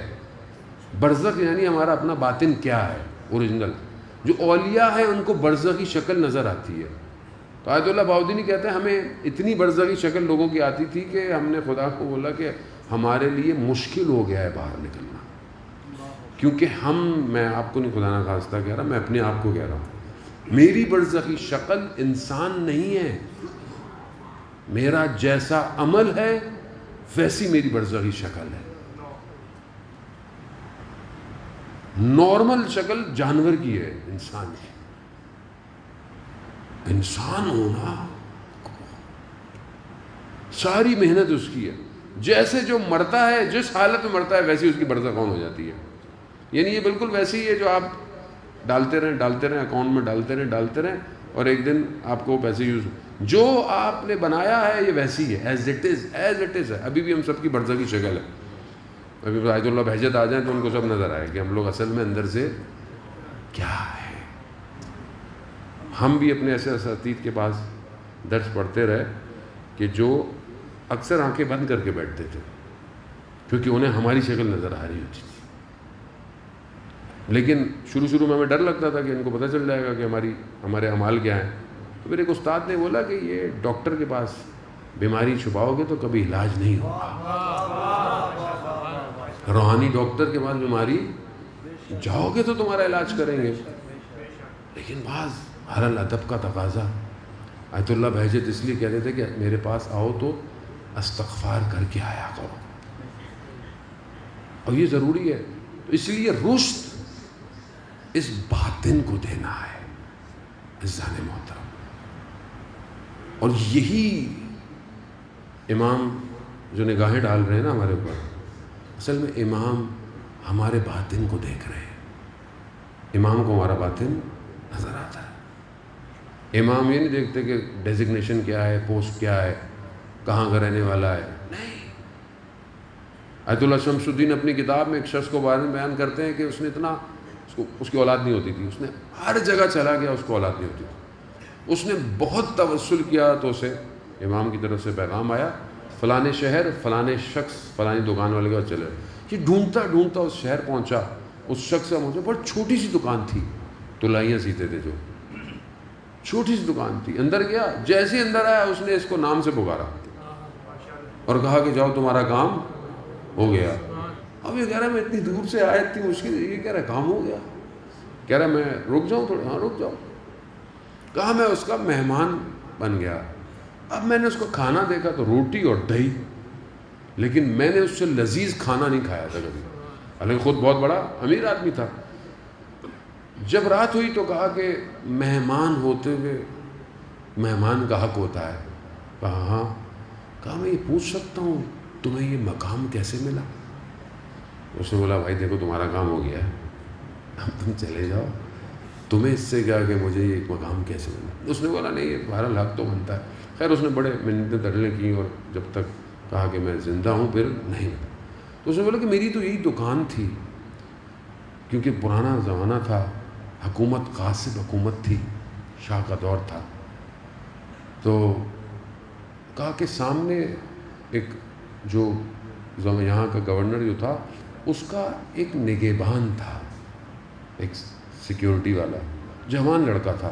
برزخ یعنی ہمارا اپنا باطن کیا ہے، اوریجنل۔ جو اولیاء ہیں ان کو برزخی شکل نظر آتی ہے۔ تو آیت اللہ بہاؤدینی کہتے ہیں ہمیں اتنی برزخی شکل لوگوں کی آتی تھی کہ ہم نے خدا کو بولا کہ ہمارے لیے مشکل ہو گیا ہے باہر نکلنا، کیونکہ میں آپ کو نہیں خدا نہ خواستہ کہہ رہا، میں اپنے آپ کو کہہ رہا ہوں، میری برزخی شکل انسان نہیں ہے، میرا جیسا عمل ہے ویسی میری برزخی شکل ہے۔ نارمل شکل جانور کی ہے، انسان کی۔ انسان ہونا ساری محنت اس کی ہے، جیسے جو مرتا ہے جس حالت میں مرتا ہے ویسی اس کی برزخ آن ہو جاتی ہے۔ یعنی یہ بالکل ویسی ہی ہے جو آپ ڈالتے رہیں اکاؤنٹ میں ڈالتے رہیں اور ایک دن آپ کو پیسے یوز، جو آپ نے بنایا ہے یہ ویسی ہے، ایز اٹ از ہے۔ ابھی بھی ہم سب کی برزخی شکل ہے۔ ابھی آیت اللہ بہجت آ جائیں تو ان کو سب نظر آئے کہ ہم لوگ اصل میں اندر سے کیا ہے۔ ہم بھی اپنے ایسے اساتذہ کے پاس درس پڑھتے رہے کہ جو اکثر آنکھیں بند کر کے بیٹھتے تھے کیونکہ انہیں ہماری شکل نظر آ رہی ہوتی تھی، لیکن شروع میں ہمیں ڈر لگتا تھا کہ ان کو پتہ چل جائے گا کہ ہمارے اعمال کیا ہیں۔ تو پھر ایک استاد نے بولا کہ یہ ڈاکٹر کے پاس بیماری چھپاؤ گے تو کبھی علاج نہیں ہوگا، روحانی ڈاکٹر کے پاس بیماری جاؤ گے تو تمہارا علاج کریں گے۔ لیکن بعض ہر الادب کا تقاضا، آیت اللہ بہجت اس لیے کہتے تھے کہ میرے پاس آؤ تو استغفار کر کے آیا کرو، اور یہ ضروری ہے۔ تو اس لیے رشد اس باطن کو دینا ہے عزیزان محترم، اور یہی امام جو نگاہیں ڈال رہے ہیں نا ہمارے اوپر، اصل میں امام ہمارے باطن کو دیکھ رہے ہیں۔ امام کو ہمارا باطن نظر آتا ہے۔ امام یہ نہیں دیکھتے کہ ڈیزگنیشن کیا ہے، پوسٹ کیا ہے، کہاں کا رہنے والا ہے، نہیں۔ آیت اللہ شمس الدین اپنی کتاب میں ایک شخص کو بارے میں بیان کرتے ہیں کہ اس نے اس کی اولاد نہیں ہوتی تھی، اس نے ہر جگہ چلا گیا، اس کو اولاد نہیں ہوتی تھی، اس نے بہت توسل کیا تو اسے امام کی طرف سے پیغام آیا، فلانے شہر فلانے شخص فلانی دکان والے کا چلے۔ یہ ڈھونڈتا اس شہر پہنچا، اس شخص کا پہنچا، بہت چھوٹی سی دکان تھی، تلائیاں سیتے تھے، جو چھوٹی سی دکان تھی۔ اندر گیا، جیسے اندر آیا اس نے اس کو نام سے پکارا اور کہا کہ جاؤ تمہارا کام ہو گیا۔ اب یہ کہہ رہا ہے میں اتنی دور سے آیا، اتنی مشکل، یہ کہہ رہا ہے کام ہو گیا، کہہ رہا ہے میں رک جاؤں تھوڑا، ہاں رک جاؤ۔ کہا میں اس کا مہمان بن گیا۔ اب میں نے اس کو کھانا دیکھا تو روٹی اور دہی، لیکن میں نے اس سے لذیذ کھانا نہیں کھایا تھا کبھی، حالانکہ خود بہت بڑا امیر آدمی تھا۔ جب رات ہوئی تو کہا کہ مہمان ہوتے ہوئے مہمان کا حق ہوتا ہے۔ کہا ہاں۔ کہا میں یہ پوچھ سکتا ہوں تمہیں یہ مقام کیسے ملا؟ اس نے بولا بھائی دیکھو تمہارا کام ہو گیا ہے، اب تم چلے جاؤ، تمہیں اس سے کیا کہ مجھے یہ مقام کیسے ملا؟ اس نے بولا نہیں یہ بہرحال حق تو بنتا ہے۔ خیر اس نے بڑے منتیں ترلیں کی اور جب تک کہا کہ میں زندہ ہوں پھر نہیں۔ تو اس نے بولا کہ میری تو یہی دکان تھی، کیونکہ پرانا زمانہ تھا، حکومت غاصب حکومت تھی، شاہ کا دور تھا۔ تو کہا کہ سامنے ایک جو یہاں کا گورنر جو تھا اس کا ایک نگہبان تھا، ایک سیکیورٹی والا، جوان لڑکا تھا،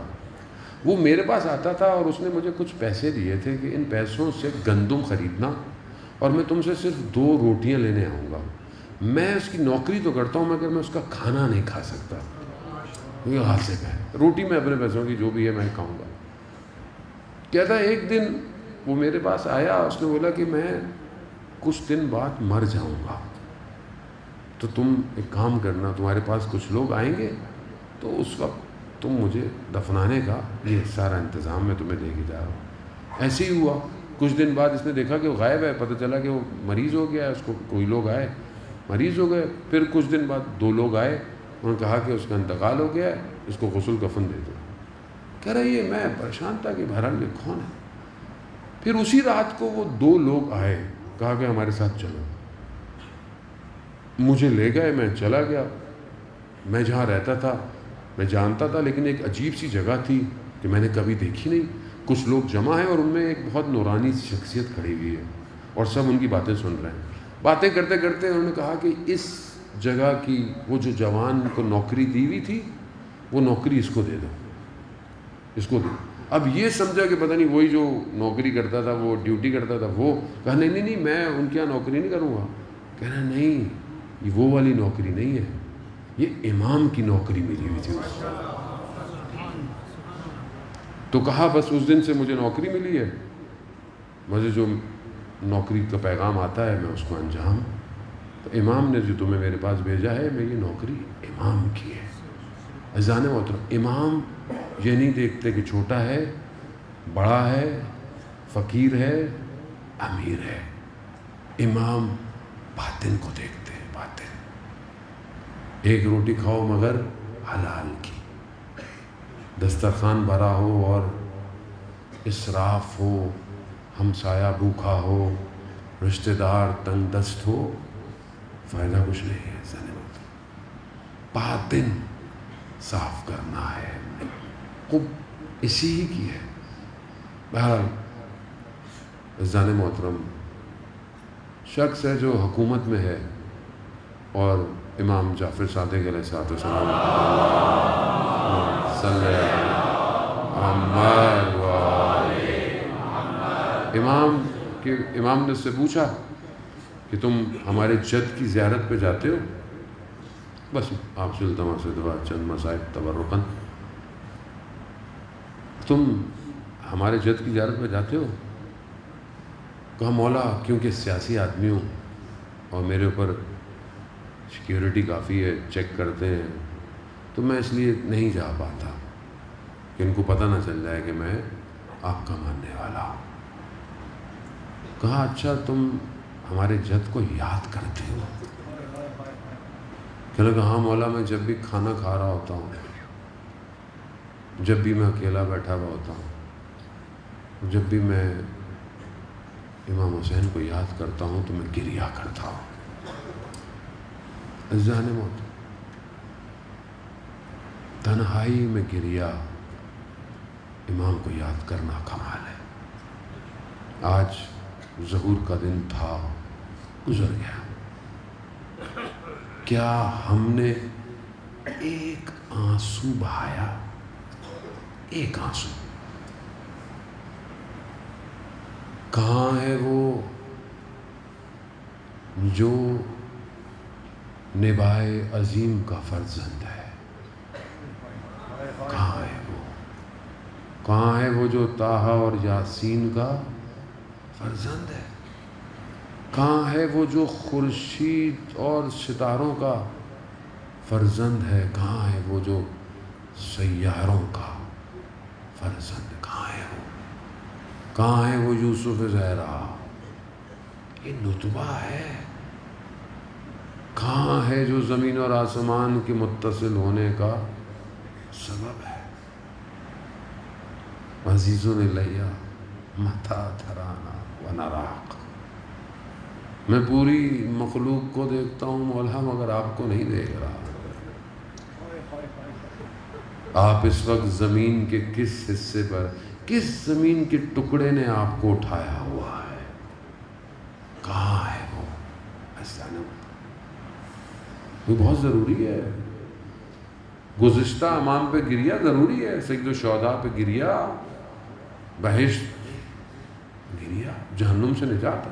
وہ میرے پاس آتا تھا اور اس نے مجھے کچھ پیسے دیے تھے کہ ان پیسوں سے گندم خریدنا اور میں تم سے صرف 2 روٹیاں لینے آؤں گا، میں اس کی نوکری تو کرتا ہوں مگر میں اس کا کھانا نہیں کھا سکتا، یہ غاصب ہے، روٹی میں اپنے پیسوں کی جو بھی ہے میں کھاؤں گا۔ کہتا ایک دن وہ میرے پاس آیا، اس نے بولا کہ میں کچھ دن بعد مر جاؤں گا، تو تم ایک کام کرنا، تمہارے پاس کچھ لوگ آئیں گے تو اس وقت تم مجھے دفنانے کا یہ سارا انتظام میں تمہیں دے کے جا رہا ہوں۔ ایسے ہی ہوا، کچھ دن بعد اس نے دیکھا کہ وہ غائب ہے، پتہ چلا کہ وہ مریض ہو گیا ہے، اس کو کوئی لوگ آئے مریض ہو گئے، پھر کچھ دن بعد 2 لوگ آئے، انہوں نے کہا کہ اس کا انتقال ہو گیا ہے، اس کو غسل کفن دے دو۔ کہہ رہا یہ میں پریشان تھا کہ بہرحال یہ کون ہے۔ پھر اسی رات کو وہ 2 لوگ آئے، کہا کہ ہمارے ساتھ چلو، مجھے لے گئے، میں چلا گیا، میں جہاں رہتا تھا میں جانتا تھا، لیکن ایک عجیب سی جگہ تھی کہ میں نے کبھی دیکھی نہیں، کچھ لوگ جمع ہیں اور ان میں ایک بہت نورانی سی شخصیت کھڑی ہوئی ہے اور سب ان کی باتیں سن رہے ہیں۔ باتیں کرتے کرتے انہوں نے کہا کہ اس جگہ کی وہ جو جوان کو نوکری دی ہوئی تھی وہ نوکری اس کو دے دو، اس کو دو۔ اب یہ سمجھا کہ پتہ نہیں وہی جو نوکری کرتا تھا، وہ ڈیوٹی کرتا تھا، وہ کہا نہیں نہیں نہیں میں ان کے یہاں نوکری نہیں کروں گا۔ کہنا نہیں یہ وہ والی نوکری نہیں ہے، یہ امام کی نوکری ملی ہوئی تھی اس کو۔ تو کہا بس اس دن سے مجھے نوکری ملی ہے، مجھے جو نوکری کا پیغام آتا ہے میں اس کو انجام، تو امام نے جو تمہیں میرے پاس بھیجا ہے، میں یہ نوکری امام کی ہے۔ عزیزان محترم، امام یہ نہیں دیکھتے کہ چھوٹا ہے، بڑا ہے، فقیر ہے، امیر ہے، امام باطن کو دیکھتے ہیں، باطن۔ ایک روٹی کھاؤ مگر حلال کی، دسترخوان بھرا ہو اور اسراف ہو، ہمسایہ بھوکا ہو، رشتہ دار تنگ دست ہو، فائدہ کچھ نہیں ہے۔ باطن صاف کرنا ہے، خوب اسی ہی کی ہے۔ بہرحال عزیزان محترم، شخص ہے جو حکومت میں ہے اور امام جعفر صادق علیہ السلام صلی امام نے اس سے پوچھا کہ تم ہمارے جد کی زیارت پہ جاتے ہو؟ بس آپ سے التماس سے دعا چند مصائب تبرکن، تم ہمارے جد کی زیارت پہ جاتے ہو؟ کہا مولا کیونکہ سیاسی آدمی ہوں اور میرے اوپر سیکیورٹی کافی ہے، چیک کرتے ہیں، تو میں اس لیے نہیں جا پاتا کہ ان کو پتہ نہ چل جائے کہ میں آپ کا ماننے والا ہوں۔ کہا اچھا تم ہمارے جد کو یاد کرتے ہو؟ کہنے لگا ہاں مولا، میں جب بھی کھانا کھا رہا ہوتا ہوں، جب بھی میں اکیلا بیٹھا ہوا ہوتا ہوں، جب بھی میں امام حسین کو یاد کرتا ہوں تو میں گریہ کرتا ہوں۔ عزیزان محترم، تنہائی میں گریہ امام کو یاد کرنا کمال ہے۔ آج ظہور کا دن تھا، گزر گیا، کیا ہم نے ایک آنسو بہایا؟ ایک آنسو؟ کہاں ہے وہ جو نبائے عظیم کا فرزند ہے؟ کہاں ہے وہ؟ کہاں ہے وہ جو طٰہٰ اور یاسین کا فرزند ہے؟ کہاں ہے وہ جو خورشید اور ستاروں کا فرزند ہے؟ کہاں ہے وہ جو سیاروں کا فرزند؟ کہاں ہے وہ؟ کہاں ہے وہ یوسف زہرا؟ یہ نطبہ ہے۔ کہاں ہے جو زمین اور آسمان کے متصل ہونے کا سبب ہے؟ عزیزوں نے لیا متا تھرانا و نراق، میں پوری مخلوق کو دیکھتا ہوں مولا مگر آپ کو نہیں دیکھ رہا۔ آپ اس وقت زمین کے کس حصے پر، کس زمین کے ٹکڑے نے آپ کو اٹھایا ہوا ہے؟ کہاں ہے وہ؟ یہ بہت ضروری ہے۔ گزشتہ امام پہ گریا ضروری ہے، سید الشہداء پہ گریا بہشت، گریا جہنم سے نجات ہے،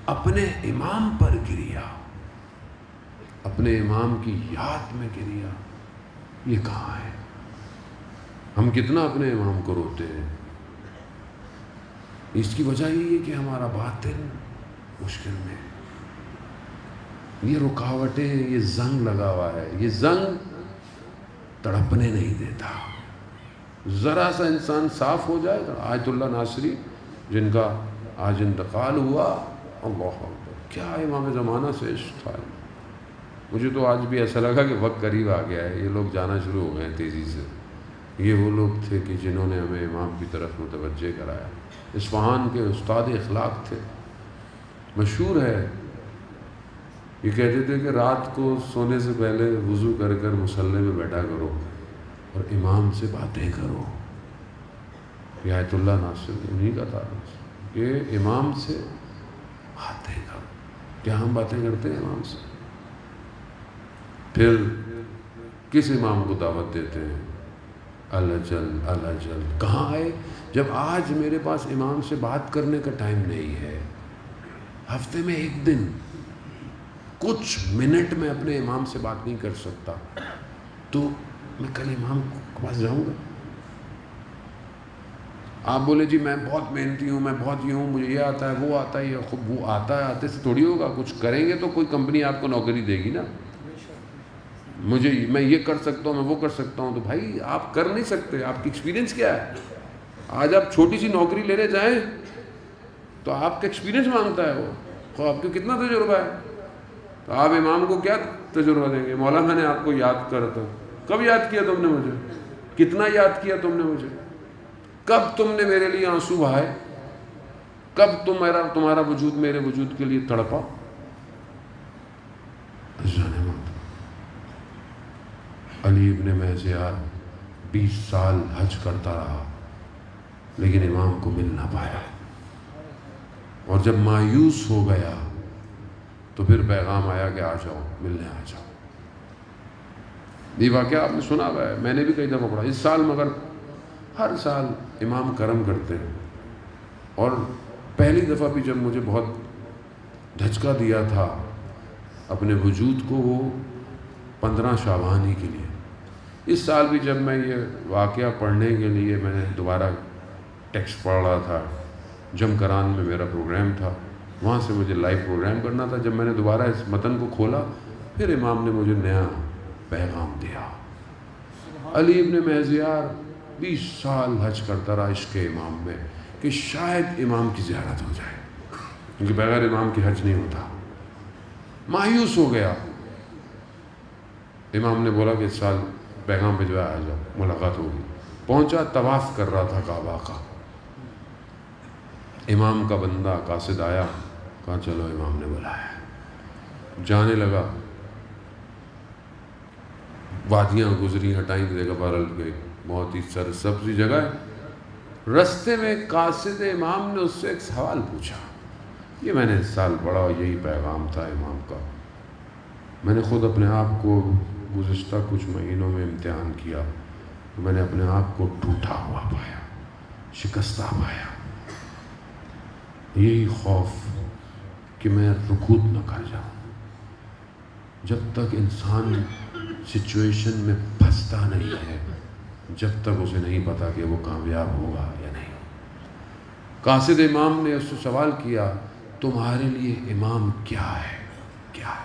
اپنے امام پر گریا، اپنے امام کی یاد میں گریا، یہ کہاں ہے؟ ہم کتنا اپنے امام کو روتے ہیں. اس کی وجہ یہ ہے کہ ہمارا باطن مشکل میں، یہ رکاوٹیں، یہ زنگ لگا ہوا ہے، یہ زنگ تڑپنے نہیں دیتا. ذرا سا انسان صاف ہو جائے. آیت اللہ ناصری جن کا آج انتقال ہوا، اللہ اکبر، کیا امام زمانہ سے عشق تھا. مجھے تو آج بھی ایسا لگا کہ وقت قریب آ گیا ہے، یہ لوگ جانا شروع ہو گئے تیزی سے. یہ وہ لوگ تھے کہ جنہوں نے ہمیں امام کی طرف متوجہ کرایا. اصفہان کے استاد اخلاق تھے، مشہور ہے. یہ کہتے تھے کہ رات کو سونے سے پہلے وضو کر کر مصلی میں بیٹھا کرو اور امام سے باتیں کرو. یہ آیت اللہ ناصر انہی کا تھا کہ امام سے باتیں کرو. کیا ہم باتیں کرتے ہیں امام سے؟ پھر کس امام کو دعوت دیتے ہیں؟ الجل الجل. کہاں آئے جب آج میرے پاس امام سے بات کرنے کا ٹائم نہیں ہے؟ ہفتے میں ایک دن کچھ منٹ میں اپنے امام سے بات نہیں کر سکتا تو میں کل امام کے پاس جاؤں گا؟ آپ بولے جی میں بہت محنتی ہوں، میں بہت یہ ہوں، مجھے یہ آتا ہے، وہ آتا ہے، یہ خوب وہ آتا ہے، آتے سے تھوڑی ہوگا. کچھ کریں گے تو کوئی کمپنی آپ کو نوکری دے گی نا. مجھے میں یہ کر سکتا ہوں، میں وہ کر سکتا ہوں، تو بھائی آپ کر نہیں سکتے. آپ کی ایکسپیرینس کیا ہے؟ آج آپ چھوٹی سی نوکری لینے جائیں تو آپ کا ایکسپیرینس مانگتا ہے وہ، تو آپ کو کتنا تجربہ ہے. تو آپ امام کو کیا تجربہ دیں گے؟ مولانا نے آپ کو یاد کرتا. کب یاد کیا تم نے مجھے؟ کتنا یاد کیا تم نے مجھے؟ کب تم نے میرے لیے آنسو بہائے؟ کب تمہارا وجود میرے وجود کے لیے تڑپا؟ علی ابن محضیار 20 سال حج کرتا رہا لیکن امام کو مل نہ پایا، اور جب مایوس ہو گیا تو پھر پیغام آیا کہ آ جاؤ، ملنے آ جاؤ. یہ واقعہ آپ نے سنا ہوا ہے، میں نے بھی کئی دفعہ پڑھا. اس سال مگر ہر سال امام کرم کرتے ہیں. اور پہلی دفعہ بھی جب مجھے بہت دھچکا دیا تھا اپنے وجود کو، وہ 15 شعبان ہی کے لیے. اس سال بھی جب میں یہ واقعہ پڑھنے کے لیے میں نے دوبارہ ٹیکسٹ پڑھ رہا تھا، جمکران میں میرا پروگرام تھا، وہاں سے مجھے لائیو پروگرام کرنا تھا. جب میں نے دوبارہ اس متن کو کھولا پھر امام نے مجھے نیا پیغام دیا. علی ابن محضیار 20 سال حج کرتا رہا عشق امام میں کہ شاید امام کی زیارت ہو جائے، کیونکہ بغیر امام کی حج نہیں ہوتا. مایوس ہو گیا. امام نے بولا کہ اس سال پیغام بھجوایا، آ جاؤ، ملاقات ہوگی. پہنچا، طواف کر رہا تھا کعبہ کا. امام کا بندہ قاصد آیا، کہا چلو امام نے بلایا. جانے لگا، وادیاں گزری، ہٹائیں جگہ پر گئی، بہت ہی سرسبزی جگہ ہے. رستے میں قاصد امام نے اس سے ایک سوال پوچھا. یہ میں نے اس سال پڑھا اور یہی پیغام تھا امام کا. میں نے خود اپنے آپ کو گزشتہ کچھ مہینوں میں امتحان کیا، میں نے اپنے آپ کو ٹوٹا ہوا پایا، شکستہ پایا. یہی خوف کہ میں رکود نہ کر جاؤں. جب تک انسان سچویشن میں پھنستا نہیں ہے، جب تک اسے نہیں پتا کہ وہ کامیاب ہوگا یا نہیں. قاصد امام نے اس سے سوال کیا، تمہارے لیے امام کیا ہے؟ کیا ہے؟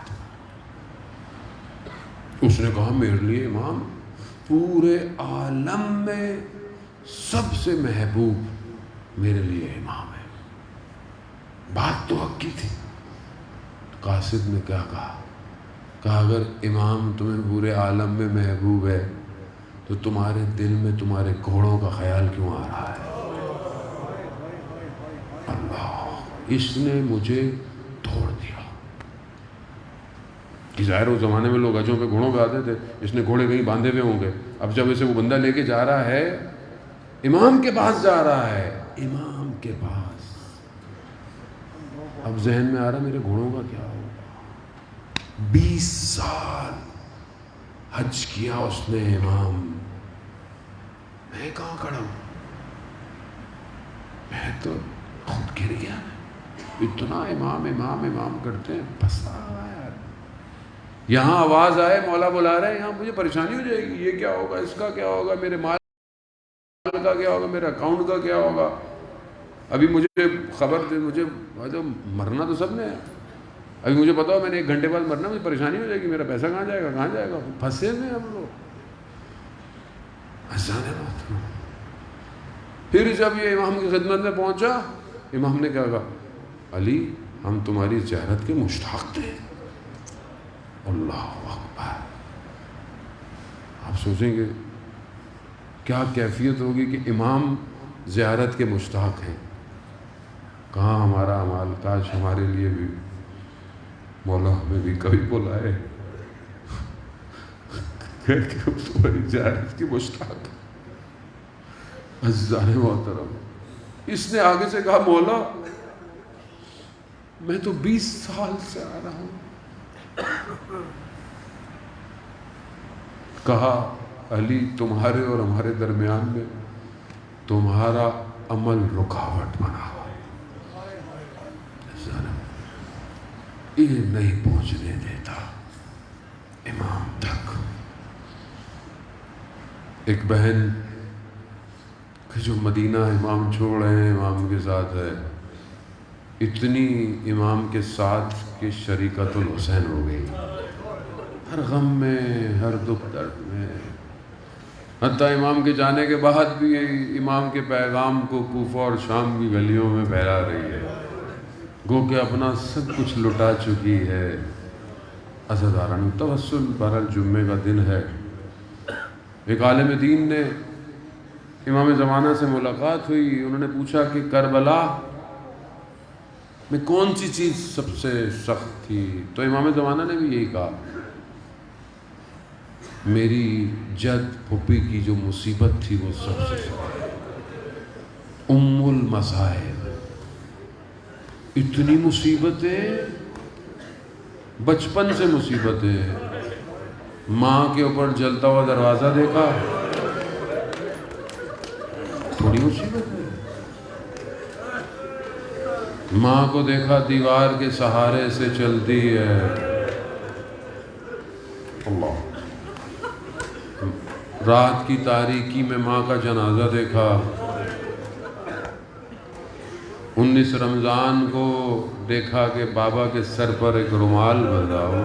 اس نے کہا میرے لیے امام پورے عالم میں سب سے محبوب میرے لیے امام ہے. بات تو حق کی تھی. قاصد نے کیا کہا؟ کہا اگر امام تمہیں پورے عالم میں محبوب ہے تو تمہارے دل میں تمہارے گھوڑوں کا خیال کیوں آ رہا ہے؟ اللہ، اس نے مجھے توڑ دیا. کہ ظاہر اس زمانے میں لوگ حجوں پہ گھوڑوں پہ آتے تھے، اس نے گھوڑے کہیں باندھے ہوئے ہوں گے. اب جب اسے وہ بندہ لے کے جا رہا ہے، امام کے پاس جا رہا ہے، امام کے پاس، اب ذہن میں آ رہا میرے گھوڑوں کا کیا ہوگا. 20 سال حج کیا اس نے امام، میں کہاں کھڑا ہوں، میں تو خود گر گیا، اتنا امام امام امام کرتے ہیں، بس یار یہاں آواز آئے مولا بلا رہے ہیں، یہاں مجھے پریشانی ہو جائے گی، یہ کیا ہوگا، اس کا کیا ہوگا، میرے مال کا کیا ہوگا، میرے اکاؤنٹ کا کیا ہوگا، ابھی مجھے خبر دے، مجھے مرنا تو سب نے ہے، ابھی مجھے پتا ہو میں نے 1 گھنٹے بعد مرنا، مجھے پریشانی ہو جائے گی، میرا پیسہ کہاں جائے گا، کہاں جائے گا، پھنسے ہوئے ہم لوگ ہنسانے بات۔ پھر جب یہ امام کی خدمت میں پہنچا، امام نے کیا کہا، علی ہم تمہاری زیارت کے مشتاق تھے۔ اللہ اکبر! آپ سوچیں گے کیا کیفیت ہوگی کہ امام زیارت کے مشتاق ہیں، کہاں ہمارا اعمال، کاش ہمارے لیے بھی مولا ہمیں بھی کبھی بلائے کہ تمہاری زیارت کی مشتاق۔ عزیزان محترم، اس نے آگے سے کہا، مولا میں تو 20 سال سے آ رہا ہوں۔ کہا، علی تمہارے اور ہمارے درمیان میں تمہارا عمل رکاوٹ بنا ہوا، یہ نہیں پہنچنے دیتا امام تک۔ ایک بہن کہ جو مدینہ امام چھوڑ رہے ہیں، امام کے ساتھ ہے، اتنی امام کے ساتھ کہ شریکت الحسین ہو گئی، ہر غم میں، ہر دکھ درد میں، حتیٰ امام کے جانے کے بعد بھی امام کے پیغام کو کوفہ اور شام کی گلیوں میں پھیلا رہی ہے، گو کہ اپنا سب کچھ لٹا چکی ہے۔ عزاداران توسل، بہرحال جمعے کا دن ہے، ایک عالم دین نے امام زمانہ سے ملاقات ہوئی، انہوں نے پوچھا کہ کربلا میں کون سی چیز سب سے سخت تھی؟ تو امام زمانہ نے بھی یہی کہا، میری جد پھوپھی کی جو مصیبت تھی وہ سب سے سخت، ام المصائب، اتنی مصیبتیں، بچپن سے مصیبتیں، ماں کے اوپر جلتا ہوا دروازہ دیکھا، تھوڑی مصیبت ہے، ماں کو دیکھا دیوار کے سہارے سے چلتی ہے، اللہ، رات کی تاریکی میں ماں کا جنازہ دیکھا، 19 رمضان کو دیکھا کہ بابا کے سر پر ایک رومال بندھا ہو،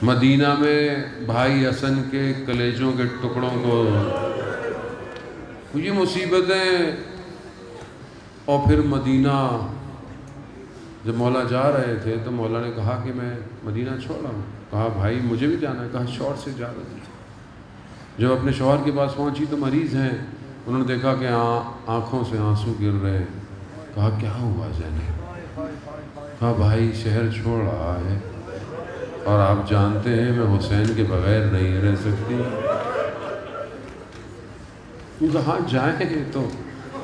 مدینہ میں بھائی حسن کے کلیجوں کے ٹکڑوں کو، یہ مصیبتیں، اور پھر مدینہ جب مولا جا رہے تھے تو مولا نے کہا کہ میں مدینہ چھوڑ رہا ہوں، کہا بھائی مجھے بھی جانا ہے، کہا شوہر سے جا رہی تھی، جب اپنے شوہر کے پاس پہنچی تو مریض ہیں، انہوں نے دیکھا کہ آنکھوں سے آنسو گر رہے، کہا کیا ہوا زینب؟ کہا بھائی شہر چھوڑ رہا ہے اور آپ جانتے ہیں میں حسین کے بغیر نہیں رہ سکتی، کہا جائیں تو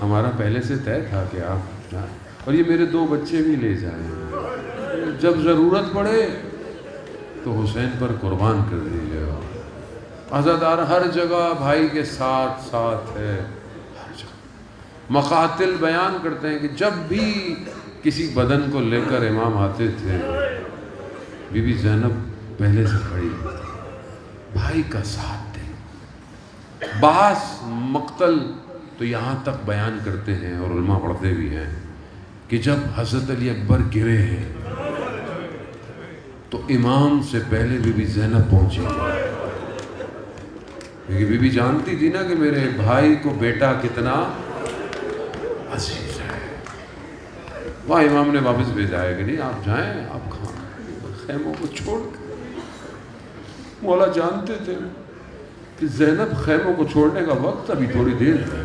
ہمارا پہلے سے طے تھا کہ آپ جائیں، اور یہ میرے 2 بچے بھی لے جائیں، جب ضرورت پڑے تو حسین پر قربان کر دیجیے گا۔ عزادار ہر جگہ بھائی کے ساتھ ساتھ ہے، ہر جگہ مقاتل بیان کرتے ہیں کہ جب بھی کسی بدن کو لے کر امام آتے تھے، بی بی زینب پہلے سے کھڑی، بھائی کا ساتھ دے۔ بعض مقتل تو یہاں تک بیان کرتے ہیں اور علماء پڑھتے بھی ہیں کہ جب حضرت علی اکبر گرے ہیں تو امام سے پہلے بی بی زینب پہنچی، کیونکہ بی بی جانتی تھی نا کہ میرے بھائی کو بیٹا کتنا عزیز ہے۔ وہاں امام نے واپس بھیجا ہے کہ نہیں آپ جائیں، آپ خیموں کو چھوڑ کر، مولا جانتے تھے کہ زینب خیموں کو چھوڑنے کا وقت ابھی تھوڑی دیر ہے۔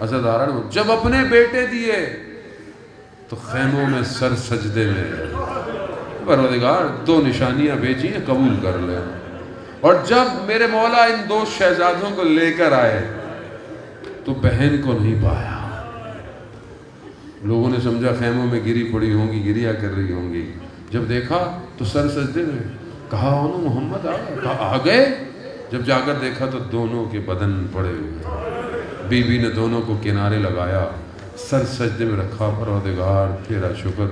عزاداران جب اپنے بیٹے دیے تو خیموں میں سر سجدے میں، پروردگار 2 نشانیاں بھیجی ہیں قبول کر لے، اور جب میرے مولا ان 2 شہزادوں کو لے کر آئے تو بہن کو نہیں پایا، لوگوں نے سمجھا خیموں میں گری پڑی ہوں گی، گریا کر رہی ہوں گی، جب دیکھا تو سر سجدے میں، کہا انہوں محمد آ گئے؟ کہا آ گئے؟ جب جا کر دیکھا تو دونوں کے بدن پڑے ہوئے، بی بی نے دونوں کو کنارے لگایا، سر سجدے میں رکھا، پروردگار تیرا شکر،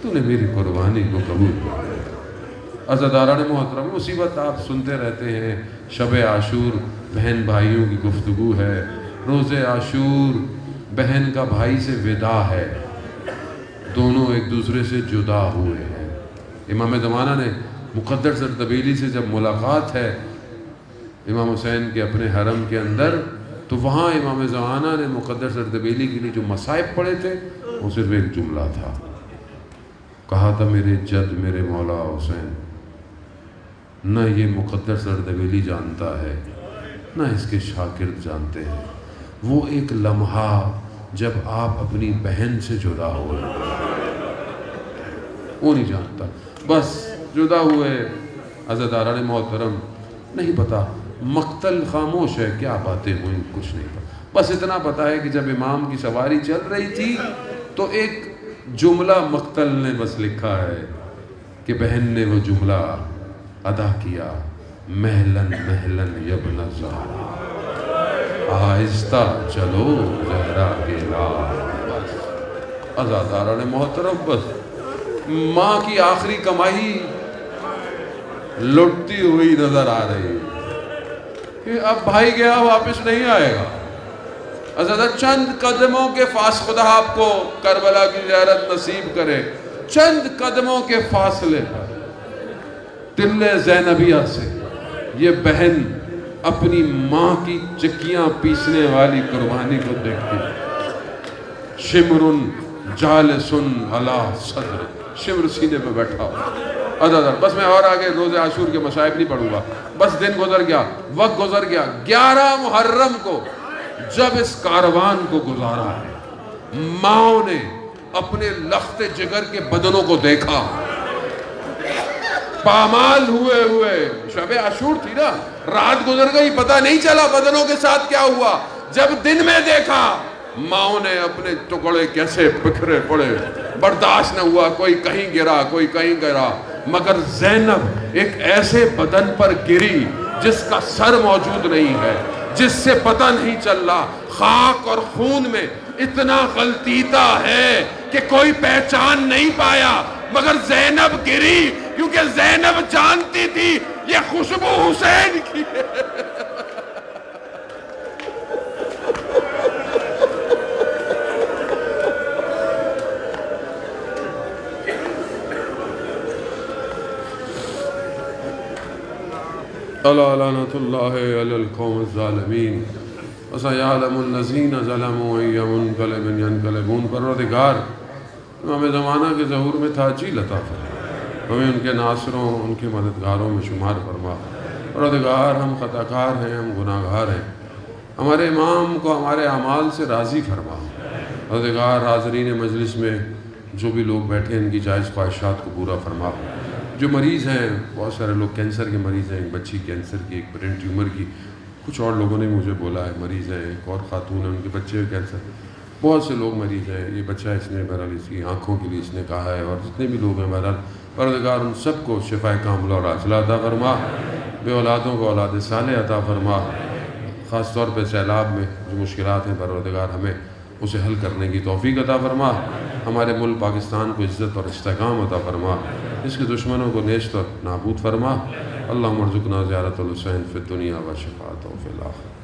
تو نے میری قربانی کو قبول کیا۔ عزاداران محترم، مصیبت آپ سنتے رہتے ہیں، شب عاشور بہن بھائیوں کی گفتگو ہے، روز عاشور بہن کا بھائی سے وداع ہے، دونوں ایک دوسرے سے جدا ہوئے ہیں۔ امام زمانہ نے مقدر زردبیلی سے جب ملاقات ہے امام حسین کے اپنے حرم کے اندر، تو وہاں امام زمانہ نے مقدر زردبیلی کے لیے جو مصائب پڑھے تھے وہ صرف ایک جملہ تھا، کہا تھا میرے جد میرے مولا حسین، نہ یہ مقدر زردبیلی جانتا ہے نہ اس کے شاگرد جانتے ہیں، وہ ایک لمحہ جب آپ اپنی بہن سے جدا ہوئے وہ نہیں جانتا۔ بس جدا ہوئے، عزاداران محترم، نہیں پتا مقتل خاموش ہے، کیا باتیں ہوئیں کچھ نہیں پتا، بس اتنا پتا ہے کہ جب امام کی سواری چل رہی تھی تو ایک جملہ مقتل نے بس لکھا ہے کہ بہن نے وہ جملہ ادا کیا، محلن محلن یبن الزہرا، آہستہ چلو زہرا کے راہ۔ بس عزاداران محترم، بس ماں کی آخری کمائی لٹتی ہوئی نظر آ رہی ہے کہ اب بھائی گیا واپس نہیں آئے گا۔ عزادہ چند قدموں کے خدا آپ کو کربلا کی زیارت نصیب کرے، چند قدموں کے فاصلے پر تل زینبیہ سے یہ بہن اپنی ماں کی چکیاں پیسنے والی قربانی کو دیکھتی، شمرن جالسن علی صدر، شمر سینے پہ بیٹھا ہوا۔ بس میں اور آگے روز عاشور کے مصائب نہیں پڑھوں گا، بس دن گزر گیا، وقت گزر گیا۔ 11 محرم کو جب اس کاروان کو گزارا ہے، ماؤں نے اپنے لخت جگر کے بدنوں کو دیکھا، پامال ہوئے شب عاشور تھی نا، رات گزر گئی پتہ نہیں چلا بدنوں کے ساتھ کیا ہوا، جب دن میں دیکھا ماؤں نے اپنے ٹکڑے کیسے بکھرے پڑے، برداشت نہ ہوا، کوئی کہیں گرا کوئی کہیں گرا، مگر زینب ایک ایسے بدن پر گری جس کا سر موجود نہیں ہے، جس سے پتہ نہیں چل رہا، خاک اور خون میں اتنا غلطیتا ہے کہ کوئی پہچان نہیں پایا، مگر زینب گری کیونکہ زینب جانتی تھی یہ خوشبو حسین کی ہے۔ الا لعنۃ اللہ علی القوم الظالمین وسیعلم الذین ظلموا ای منقلب ینقلبون۔ پروردگار امام زمانہ کے ظہور میں تاجیل عطا فرما، ہمیں ان کے ناصروں ان کے مددگاروں میں شمار فرما۔ پروردگار ہم خطا کار ہیں، ہم گناہ گار ہیں، ہمارے امام کو ہمارے اعمال سے راضی فرما۔ پروردگار حاضرین مجلس میں جو بھی لوگ بیٹھے ہیں ان کی جائز خواہشات کو پورا فرما۔ جو مریض ہیں، بہت سارے لوگ کینسر کے مریض ہیں، ایک بچی کینسر کی، ایک برین ٹیومر کی، کچھ اور لوگوں نے مجھے بولا ہے مریض ہیں، ایک اور خاتون ہے ان کے بچے کینسر، بہت سے لوگ مریض ہیں، یہ بچہ اس نے بہرحال اس کی آنکھوں کے لیے اس نے کہا ہے، اور جتنے بھی لوگ ہیں بہرحال پروردگار ان سب کو شفائے کاملہ اور عاجلہ عطا فرما، بے اولادوں کو اولاد صالح عطا فرما، خاص طور پہ سیلاب میں جو مشکلات ہیں پروردگار ہمیں اسے حل کرنے کی توفیق عطا فرما، ہمارے ملک پاکستان کو عزت اور استحکام عطا فرما، اس کے دشمنوں کو نیست اور نابود فرما۔ اللہم ارزقنا زیارت الحسین فی الدنیا و شفاعتہ فی الآخرہ۔